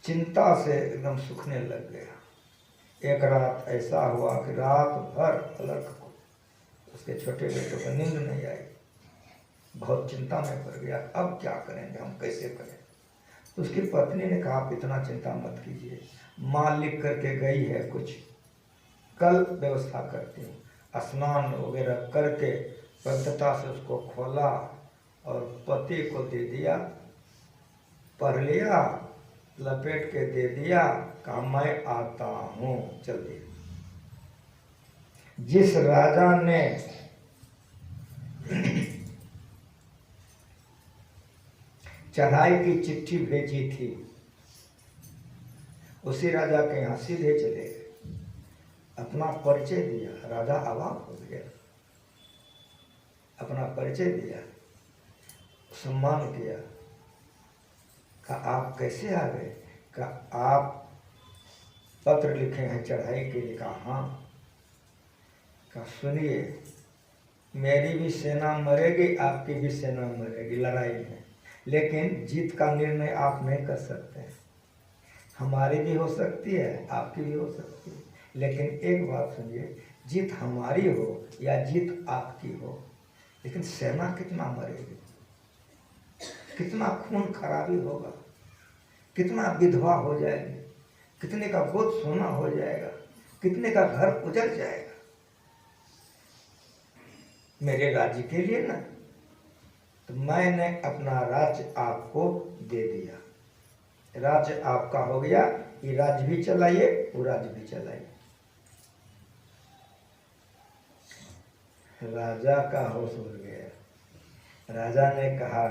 चिंता से एकदम सूखने लग गया। एक रात ऐसा हुआ कि रात भर पलक को उसके छोटे बेटे को नींद नहीं आई, बहुत चिंता में पड़ गया। अब क्या करेंगे, हम कैसे करें? तो उसकी पत्नी ने कहा आप इतना चिंता मत कीजिए, माँ लिख करके गई है कुछ, कल व्यवस्था करती हूँ। स्नान वगैरह करके पवित्रता से उसको खोला और पति को दे दिया, पढ़ लिया, लपेट के दे दिया, कहा मैं आता हूँ, चल दिया। जिस राजा ने चढ़ाई की चिट्ठी भेजी थी उसी राजा के यहाँ सीधे चले गए, अपना परिचय दिया। राजा अवाक हो गया, अपना परिचय दिया, सम्मान किया। कहा आप कैसे आ गए? कहा आप पत्र लिखे हैं चढ़ाई के लिए? कहा हाँ। कहा सुनिए, मेरी भी सेना मरेगी, आपकी भी सेना मरेगी लड़ाई में, लेकिन जीत का निर्णय आप नहीं कर सकते। हमारी भी हो सकती है, आपकी भी हो सकती है, लेकिन एक बात सुनिए, जीत हमारी हो या जीत आपकी हो, लेकिन सेना कितना मरेगी, कितना खून खराबी होगा, कितना विधवा हो जाएगी, कितने का गोद सोना हो जाएगा, कितने का घर उजड़ जाएगा मेरे राज्य के लिए ना। तो मैंने अपना राज्य आपको दे दिया, राज्य आपका हो गया, ये राज्य भी चलाइए, वो राज्य भी चलाइए। राजा का होश उड़ गया। राजा ने कहा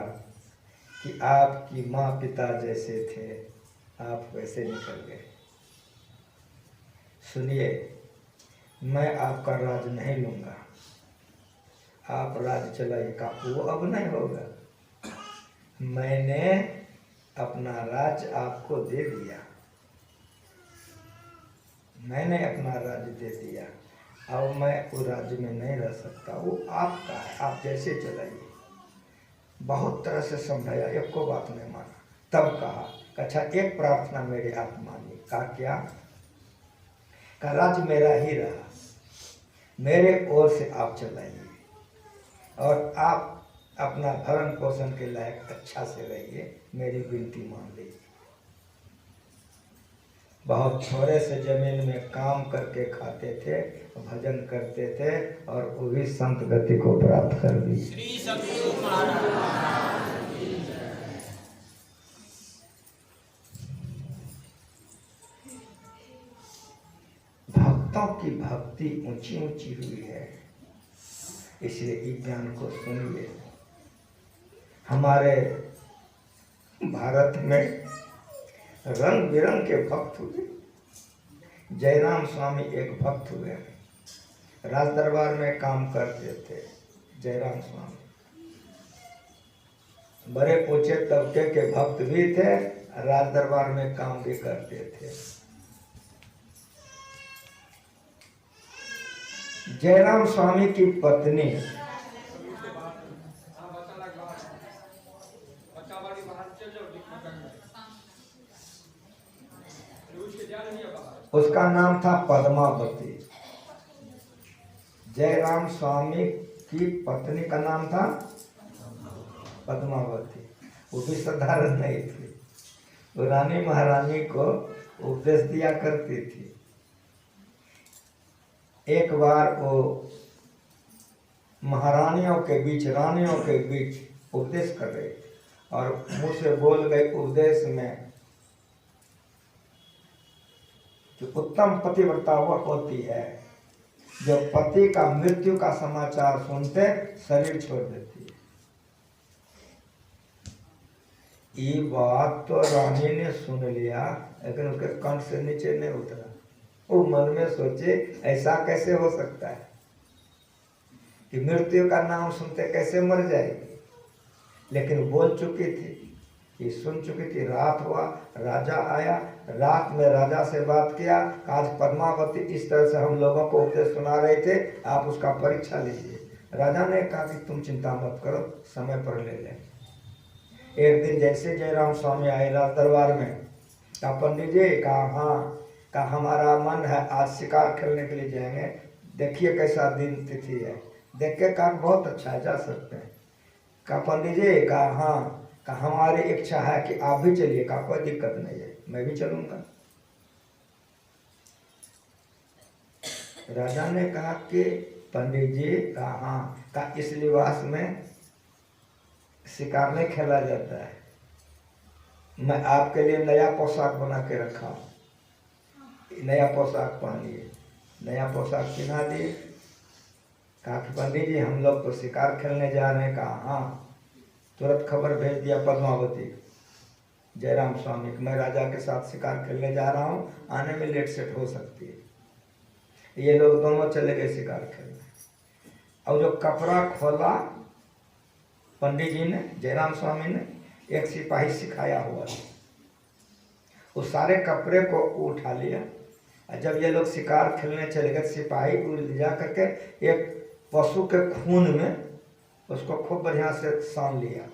कि आपकी माँ पिता जैसे थे, आप वैसे निकल गए। सुनिए, मैं आपका राज नहीं लूंगा, आप राज चलाइए। का वो अब नहीं होगा, मैंने अपना राज आपको दे दिया, मैंने अपना राज्य दे दिया, अब मैं वो राज्य में नहीं रह सकता, वो आपका है, आप जैसे चलाइए। बहुत तरह से समझाया, एक को बात नहीं माना। तब कहा अच्छा एक प्रार्थना मेरी आप मानिए। कहा क्या? कहा राज्य मेरा ही रहा, मेरे ओर से आप चलाइए और आप अपना भरण पोषण के लायक अच्छा से रहिए, मेरी विनती मान लीजिए। बहुत थोड़े से जमीन में काम करके खाते थे, भजन करते थे और वो भी संत गति को प्राप्त कर दी। भक्तों की भक्ति ऊंची ऊंची हुई है, इसलिए इस ज्ञान को सुनिए। हमारे भारत में रंग बिरंग के भक्त हुए। जयराम स्वामी एक भक्त हुए, राज दरबार में काम करते थे। जयराम स्वामी बड़े ऊंचे तबके के भक्त भी थे, राज दरबार में काम भी करते थे। जयराम स्वामी की पत्नी उसका नाम था पद्मावती। जयराम स्वामी की पत्नी का नाम था पद्मावती। वो भी साधारण नहीं थी, वो रानी महारानी को उपदेश दिया करती थी। एक बार वो महारानियों के बीच, रानियों के बीच उपदेश कर रही थी। और मुंह से बोल गए उपदेश में कि उत्तम पतिव्रता वह होती है जो पति का मृत्यु का समाचार सुनते शरीर छोड़ देती है। ये बात तो रानी ने सुन लिया, लेकिन उसके कंठ से नीचे नहीं उतरा। वो मन में सोचे ऐसा कैसे हो सकता है कि मृत्यु का नाम सुनते कैसे मर जाएगी। लेकिन बोल चुकी थी, ये सुन चुकी थी। रात हुआ, राजा आया, रात में राजा से बात किया, आज पद्मावती इस तरह से हम लोगों को उपदेश सुना रहे थे, आप उसका परीक्षा लीजिए। राजा ने कहा कि तुम चिंता मत करो, समय पर ले लें। एक दिन जैसे जयराम स्वामी आए राज दरबार में, कहा पंडित जी, कहा हाँ, कहा हमारा मन है आज शिकार खेलने के लिए जाएंगे, देखिए कैसा दिन तिथि है। देख के कहा बहुत अच्छा है, जा सकते हैं। कहा पंडित जी, कहा हाँ, कहा हमारी इच्छा है कि आप भी चलिए। कहा कोई दिक्कत नहीं है, मैं भी चलूंगा। राजा ने कहा कि पंडित जी, कहा हाँ, कहा इस लिबास में शिकार नहीं खेला जाता है, मैं आपके लिए नया पोशाक बना के रखा हूँ, नया पोशाक पहनिए। नया पोशाक पहना दिए। कहा कि पंडित जी हम लोग तो शिकार खेलने जा रहे हैं। कहा हाँ। तुरंत खबर भेज दिया पद्मावती जयराम स्वामी कि मैं राजा के साथ शिकार खेलने जा रहा हूँ, आने में लेट सेट हो सकती है। ये लोग दोनों चले गए शिकार खेलने। और जो कपड़ा खोला पंडित जी ने, जयराम स्वामी ने, एक सिपाही सिखाया हुआ था, उस सारे कपड़े को उठा लिया। और जब ये लोग शिकार खेलने चले गए, सिपाही को ले जा करके एक पशु के खून में उसको खूब बढ़िया से सान लिया।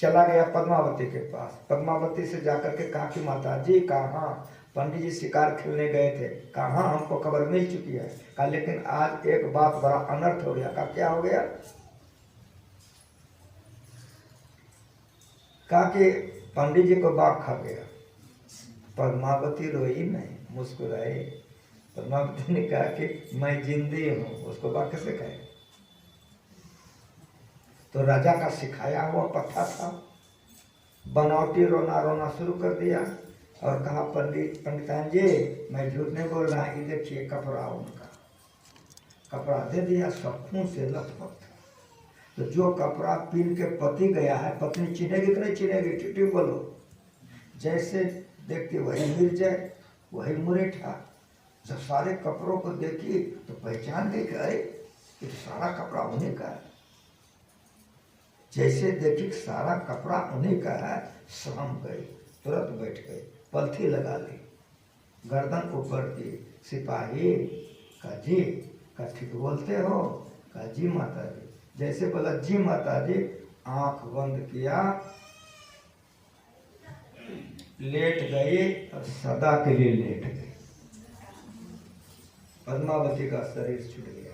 चला गया पद्मावती के पास। पद्मावती से जाकर के कहा कि माता जी, कहा पंडित जी शिकार खेलने गए थे। कहा हमको खबर मिल चुकी है। कहा लेकिन आज एक बात बड़ा अनर्थ हो गया। कहा क्या हो गया? कहा कि पंडित जी को बाघ खा गया। पद्मावती रोई नहीं, मुस्कुराए। पद्मावती ने कहा कि मैं जिंदी हूँ, उसको बाघ कैसे खाए? तो राजा का सिखाया हुआ पत्था था, बनावटी रोना रोना शुरू कर दिया और कहा पंडितान जी मैं झूठ नहीं बोल रहा, ये देखिए कपड़ा उनका। कपड़ा दे दिया, सब खून से लथपथ। तो जो कपड़ा पीन के पति गया है, पत्नी चिन्हेगी कि नहीं चिन्हेगी? टिटी बोलो। जैसे देखती वही मिल जाए, वही मुरेठा। जब सारे कपड़ों को देखी तो पहचान गई कि अरे ये तो सारा कपड़ा उन्हीं का है। जैसे देखी सारा कपड़ा उन्हीं का है, सहम गई, तुरंत बैठ गई, पलथी लगा ली, गर्दन ऊपर की। सिपाही का जी, का ठीक बोलते हो? का जी माता जी। जैसे बोला जी माता जी, आंख बंद किया, लेट गई और सदा के लिए लेट गई। पद्मावती का शरीर छूट गया।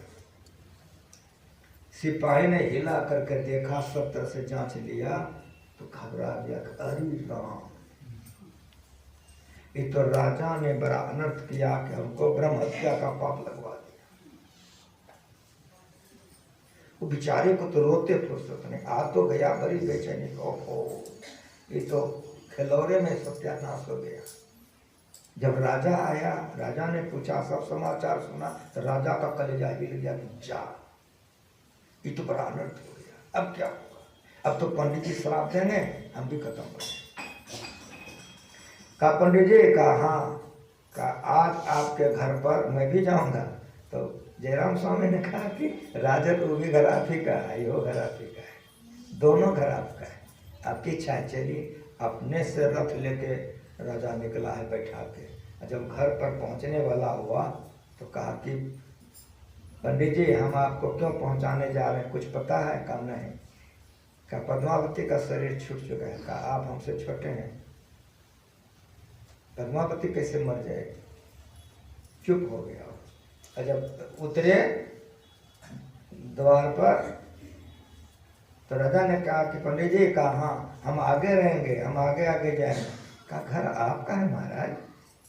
सिपाही ने हिला करके देखा, सब तरह से जांच लिया तो घबरा गया। अरे राम, ये तो राजा ने बड़ा अनर्थ किया कि हमको ब्रह्म हत्या का पाप लगवा दिया। वो बेचारे को तो रोते फुर्सत नहीं, आ तो गया, बड़ी बेचैनी। ओहो, ये तो खिलौरे में सत्यानाश हो गया। जब राजा आया, राजा ने पूछा, सब समाचार सुना, तो राजा का कलेजा हिल गया। जा, ये तो बड़ा अनर्थ हो गया, अब क्या होगा? अब तो पंडित जी श्राप देंगे, हम भी खत्म हो गए। कहा पंडित जी, कहा हाँ, कहा आज आपके घर पर मैं भी जाऊंगा। तो जयराम स्वामी ने कहा कि राजन वो भी घर आप ही का है, यो घर आप ही का है, दोनों घर आपका है, आपकी इच्छा है। चलिए। अपने से रथ लेके राजा निकला है बैठा के। जब घर पर पहुंचने वाला हुआ तो कहा कि पंडित जी हम आपको क्यों पहुंचाने जा रहे हैं, कुछ पता है? कहा नहीं। कहा पद्मावती का शरीर छूट चुका है। कहा आप हमसे छोटे हैं, पद्मावती कैसे मर जाएगी? चुप हो गया। और जब उतरे द्वार पर तो राजा ने कहा कि पंडित जी, कहा हाँ हम आगे रहेंगे, हम आगे आगे जाएंगे। कहा घर आपका है महाराज,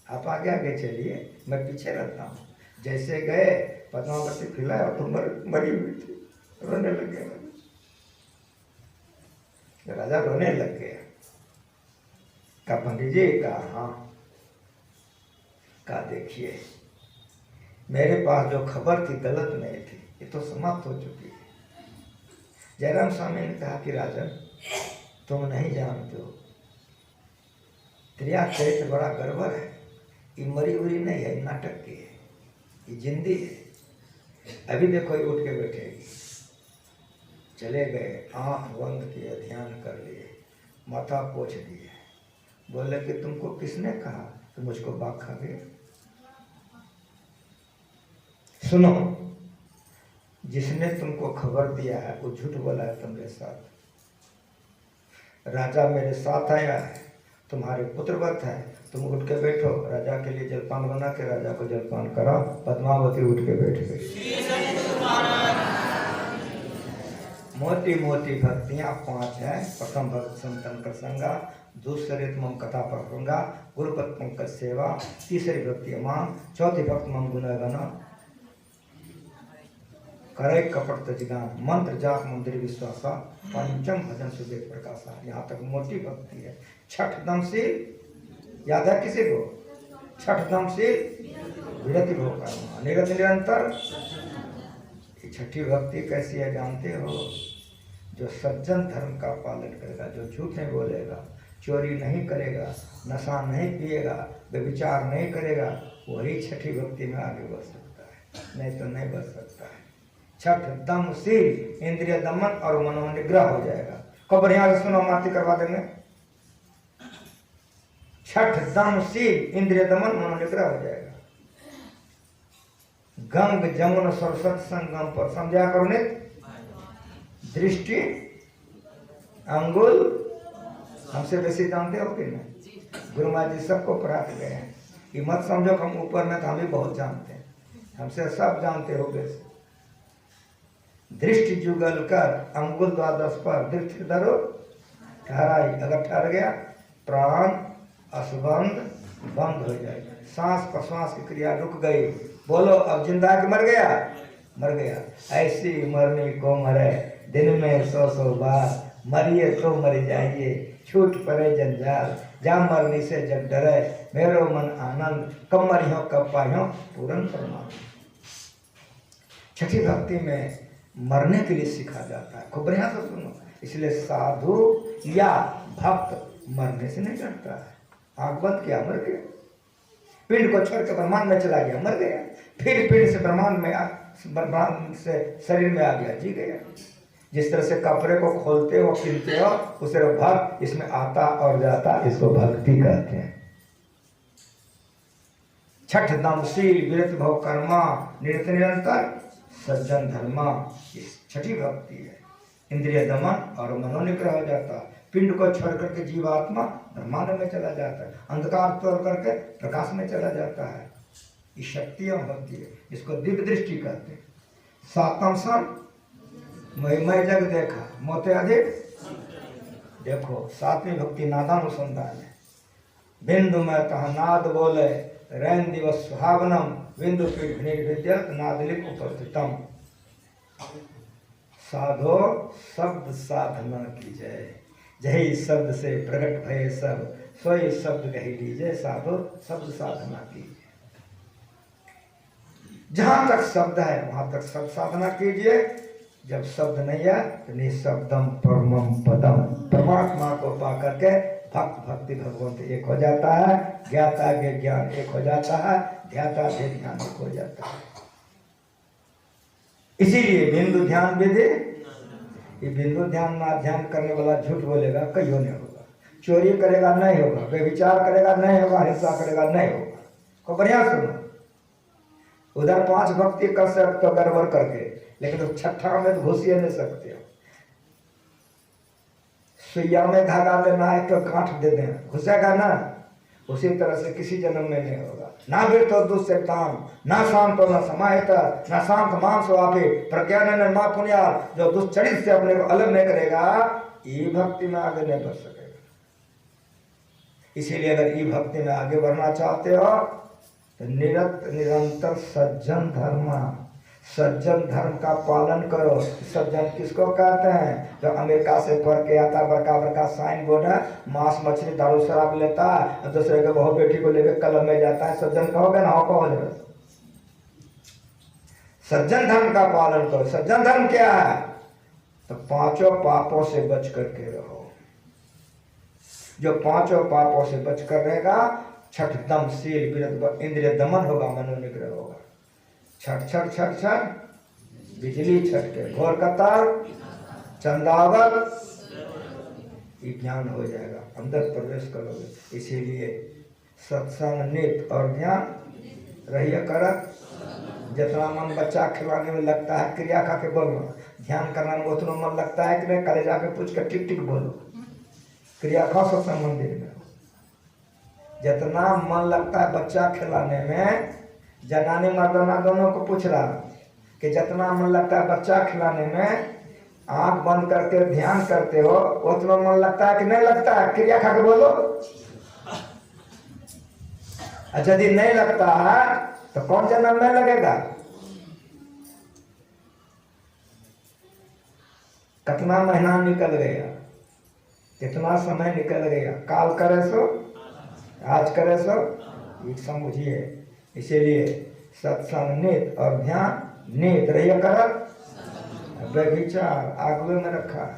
आप आगे आगे चलिए, मैं पीछे रहता हूँ। जैसे गए, पद्मावती खिलाया तो मरी हुई थी, रोने लगे। राजा रोने लग गया। कहा पंडित जी, कहा हाँ, कहा देखिए मेरे पास जो खबर थी गलत नहीं थी, ये तो समाप्त हो चुकी है। जयराम स्वामी ने कहा कि राजन तुम नहीं जानते हो, तेरा चरित्र बड़ा गड़बड़ है, ये मरी उरी नहीं है, नाटक की है, ये जिंदी है। अभी देखो ये उठ के बैठेगी। चले गए, आंख बंद किए, ध्यान कर लिए, माथा पोंछ दिए। बोले कि तुमको किसने कहा कि मुझको बाघ खा गया? सुनो, जिसने तुमको खबर दिया है वो झूठ बोला है तुम्हारे साथ। राजा मेरे साथ आया है, तुम्हारे पुत्रवत है, तुम उठ के बैठो। राजा के लिए जलपान बना के राजा को जलपान करा। पद्मावती उठ के बैठ गई। मोटी मोटी भक्तियां 5 हैं। प्रथम भक्त संतन प्रसंगा, दूसरे मम कथा प्रसंगा, गुरुपद पंकज सेवा, तीसरी भक्ति अमान, चौथी भक्त मम गुणगण, करे कपट तजगान, मंत्र जाप मंदिर विश्वासा, पंचम भजन सुदेव प्रकाशा। यहाँ तक मोटी भक्ति है। छठ दमशील, याद है किसी को? छठ दमशील विरति भोग करना, निरत निरंतर। ये छठी भक्ति कैसी है जानते हो? जो सज्जन धर्म का पालन करेगा, जो झूठ नहीं बोलेगा, चोरी नहीं करेगा, नशा नहीं पिएगा, व्यभिचार नहीं करेगा, वही छठी भक्ति में आगे बढ़ सकता है, नहीं तो नहीं बढ़ सकता है। छठ दमशील, इंद्रिय दमन और मनोनिग्रह हो जाएगा। को बढ़िया से सुनो, माती करवा देंगे। छठ दमशील, इंद्रिय दमन मनोनिग्रह हो जाएगा। गंग जमुन सरस्वत संगम पर समझा करो ने, दृष्टि अंगुल, हमसे बेसी जानते हो कि नहीं? गुरु महाराज जी सबको पढ़ा के गए हैं। ये मत समझो हम ऊपर में, तो हम भी बहुत जानते हैं, हमसे सब जानते हो। बेसी दृष्टि जुगल कर अंगुल द्वादश पर दृष्टि धरो ठहराई। अगर ठहर गया प्राण असबंध बंद हो जाएगा। सांस प्रश्वास की क्रिया रुक गई। बोलो अब जिंदा कि मर गया? मर गया। ऐसी मरने को मरे, दिन में 100 बार, मरिए तो मर जाइए, छूट पड़े जंजाल, जा मरने से जग डरे, मेरो मन आनंद, कब मरियो कब पाइयो पूर्ण परमानंद। छठी भक्ति में मरने के लिए सीखा जाता है। खूब बढ़िया से सुनो। इसलिए साधु या भक्त मरने से नहीं डरता है। आंख बंद किया, मर गया। पिंड को छोड़ के ब्रह्मांड में चला गया, मर गया। फिर पिंड से ब्रह्मांड से शरीर में आ गया, जी गया। जिस तरह से कपड़े को खोलते हो, पहनते हो, उस तरह भक्त इसमें आता और जाता, इसको भक्ति कहते हैं। छठ दमशील विरत भव कर्मा, निरत निरंतर सज्जन धर्मा, छठी भक्ति है। इंद्रिय दमन और मनोनिग्रह हो जाता। पिंड को छोड़ करके जीवात्मा ब्रह्मांड में चला जाता है, अंधकार तोड़ करके प्रकाश में चला जाता है। ये शक्तियां भक्ति है, इसको दिव्य दृष्टि कहते हैं। सातम सन मैं जग देखा मोते अधिक। देखो सातवीं भक्ति नादानुसंधान है। बिंदु में तह नाद बोले, रैन दिवस सुहावनम, बिंदु पीठ विद्यत नादलिप उपस्थितम। साधो शब्द साधना की जय, जही शब्द से प्रकट भय सब, सोई शब्द कही लीजिए, साधो शब्द साधना की। जहां तक शब्द है वहां तक शब्द साधना कीजिए। जब शब्द नहीं है तो निशब्दम परमम पदम, परमात्मा को पा करके भक्त भक्ति भगवंत एक हो जाता है, ज्ञाता के ज्ञान एक हो जाता है, ध्याता के ध्यान एक हो जाता है। इसीलिए बिंदु ध्यान विधि, ये बिंदु ध्यान ना ध्यान करने वाला झूठ बोलेगा कहीं नहीं होगा, चोरी करेगा नहीं होगा, व्यभिचार करेगा नहीं होगा, हिंसा करेगा नहीं होगा। को बढ़िया सुनो, उधर 5 भक्ति कर सकते हो गड़बड़ करके, लेकिन तो छठा में तो घुसिए नहीं सकते हो। सुइया में धागा लेना है तो गांठ दे दें, घुसेगा ना। उसी तरह से किसी जन्म में नहीं होगा। ना भी तो दुष्यताम, ना शांत तो न समाहित, ना शांत मांस वापे, प्रज्ञान न पुण्या। जो दुष्चरित से अपने को अलग नहीं करेगा, ये भक्ति में आगे नहीं बढ़ सकेगा। इसीलिए अगर ये भक्ति में आगे बढ़ना चाहते हो तो निरंतर सज्जन धर्म, सज्जन धर्म का पालन करो। सज्जन किसको कहते हैं? जो अमेरिका से पढ़ के आता, बड़का बड़का साइन बोर्ड है, मांस मछली दारू शराब लेता है और दूसरे के बहू बेटी को लेकर क्लब में जाता है, सज्जन कहोगे ना? हो कहोगे? सज्जन धर्म का पालन करो। सज्जन धर्म क्या है? तो पांचों पापों से बच करके रहो। जो पांचों पापों से बच कर रहेगा, छठ दम शील विरत इंद्रिय दमन होगा, मनोनिग्रह होगा। छठ छठ छठ छठ बिजली छटके, घोर कतार चंदावत, ये ज्ञान हो जाएगा, अंदर प्रवेश करोगे। इसीलिए सत्संग नित्य और ध्यान रहिए करत। जितना मन बच्चा खिलाने में लगता है, क्रिया खा के बोलो। ध्यान करने में उतना मन लगता है कि नहीं? कले जाके पूछ कर टिक टिक बोलो। क्रिया खाओ सत्संग मंदिर में। जितना मन लगता है बच्चा खिलाने में, जनानी मर्दाना दोनों को पूछ रहा कि जितना मन लगता है बच्चा खिलाने में, आंख बंद करके ध्यान करते हो, उतना मन लगता है कि नहीं लगता है? क्रिया खा के बोलो। यदि नहीं लगता है तो कौन सा मन नहीं लगेगा? कितना महीना निकल गया, कितना समय निकल गया। काल करे सो आज करे सो, ये समझिए। इसीलिए सत्संग नित और ध्यान नित रहिए करत। व्यभिचार आगुए में रखा है,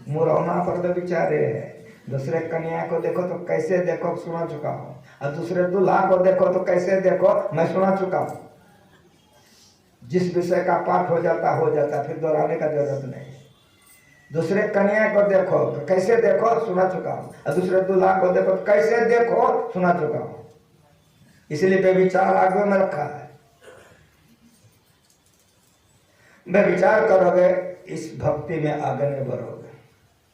मुरौना पर व्यभिचारे है। दूसरे कन्या को देखो तो कैसे देखो, सुना चुका हूँ। और दूसरे दूल्हा को देखो तो कैसे देखो, मैं सुना चुका हूँ। जिस विषय का पाठ हो जाता, फिर दोहराने का जरूरत नहीं। दूसरे कन्या को देखो तो कैसे देखो, सुना चुका हूँ। और दूसरे दूल्हा को देखो तो कैसे देखो, सुना चुका हूँ। इसलिए व्यभिचार आगे में रखा है। व्यभिचार करोगे, इस भक्ति में आगे नहीं बढ़ोगे।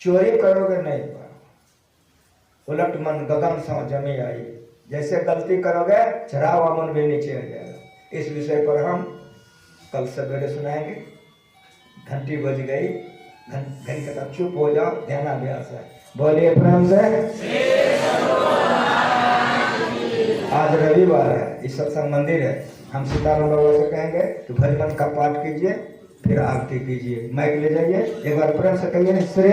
चोरी करोगे, नहीं बढ़ोगे। उलट मन गगन सम जमी आई। जैसे गलती करोगे, चढ़ा हुआ मन भी नीचे आ जाएगा। इस विषय पर हम कल सवेरे सुनाएंगे। घंटी बज गई, घंटी का चुप हो जाओ, ध्यानाभ्यास है। बोलिए प्रेम से। आज रविवार है, इस सत्संग मंदिर है। हम सीताराम बाबा से कहेंगे कि भजन का पाठ कीजिए, फिर आरती कीजिए। माइक ले जाइए, एक बार प्रेम से कहिए श्री।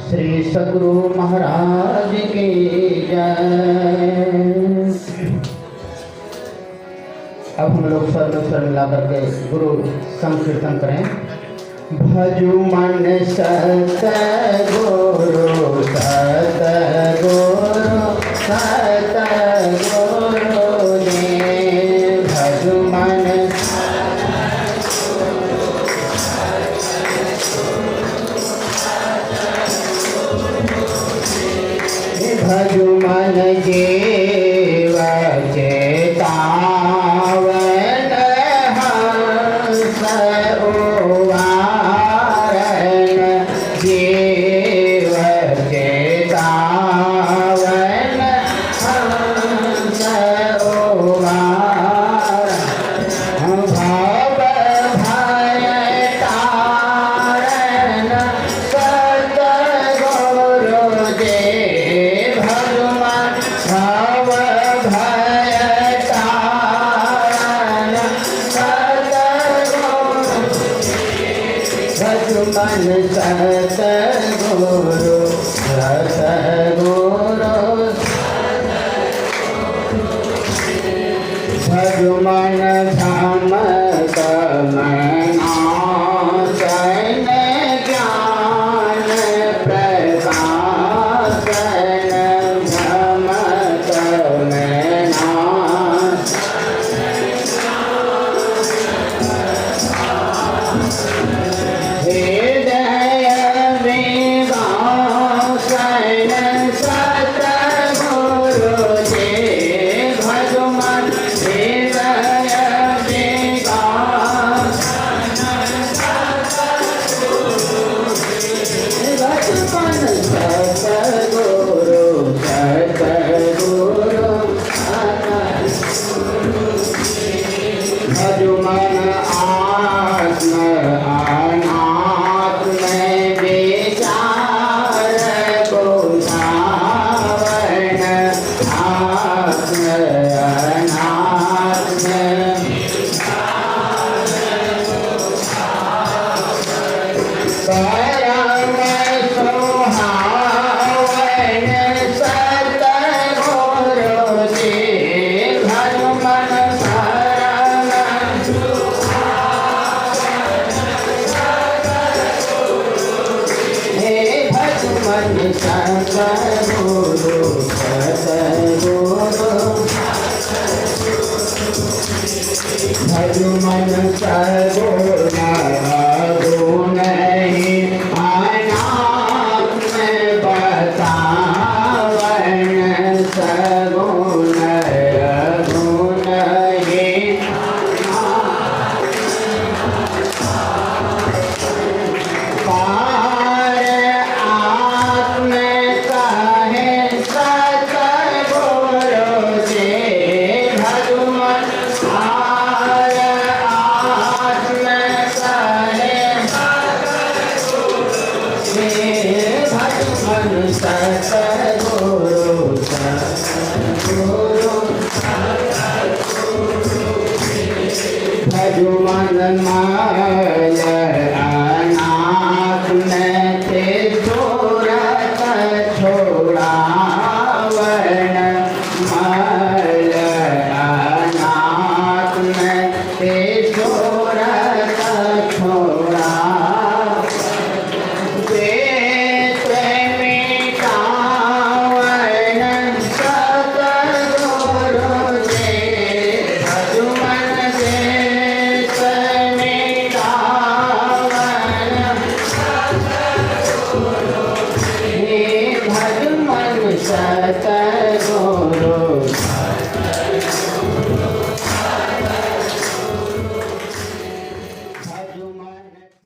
श्री सद्गुरु महाराज की जय। अब हम लोग सर्व मिला करके गुरु संकीर्तन करें। भजु मन सत गुरु सत गुरु सत गुरु ने। भजु मन भजु मन जीव चेतावन हंस उवारन। जीव चेतावन हंस उवारन। भव भय तारन सत गुरु दे। भव भय तारन सत मन सत गुरु सत गुरु। भजु मन धाम कमनासन ज्ञान प्रकाशन। भ्रम कमनासन सतगुरु जी भगवान हृदय विकास भगवान सतगुरु भगवान आत्म अनात्म विचार बुझावन आत्म अनात्म परम सुहावन सतगुरु जी भगवान हे भगवान सतगुरु भगवान सगुण गुण अनात्म बतावन सगुण गुण पार आत्म कहे सतगुरु जी भगवान पार आत्म कहे भगवान सतगुरु भगवान माय अनात्म ते छोड़त छोड़ावन माय अनात्म ते छोड़त छोड़ा वेत मिटावन सतगुरु जी भगवान वेत मिटावन हे भगवान सतगुरु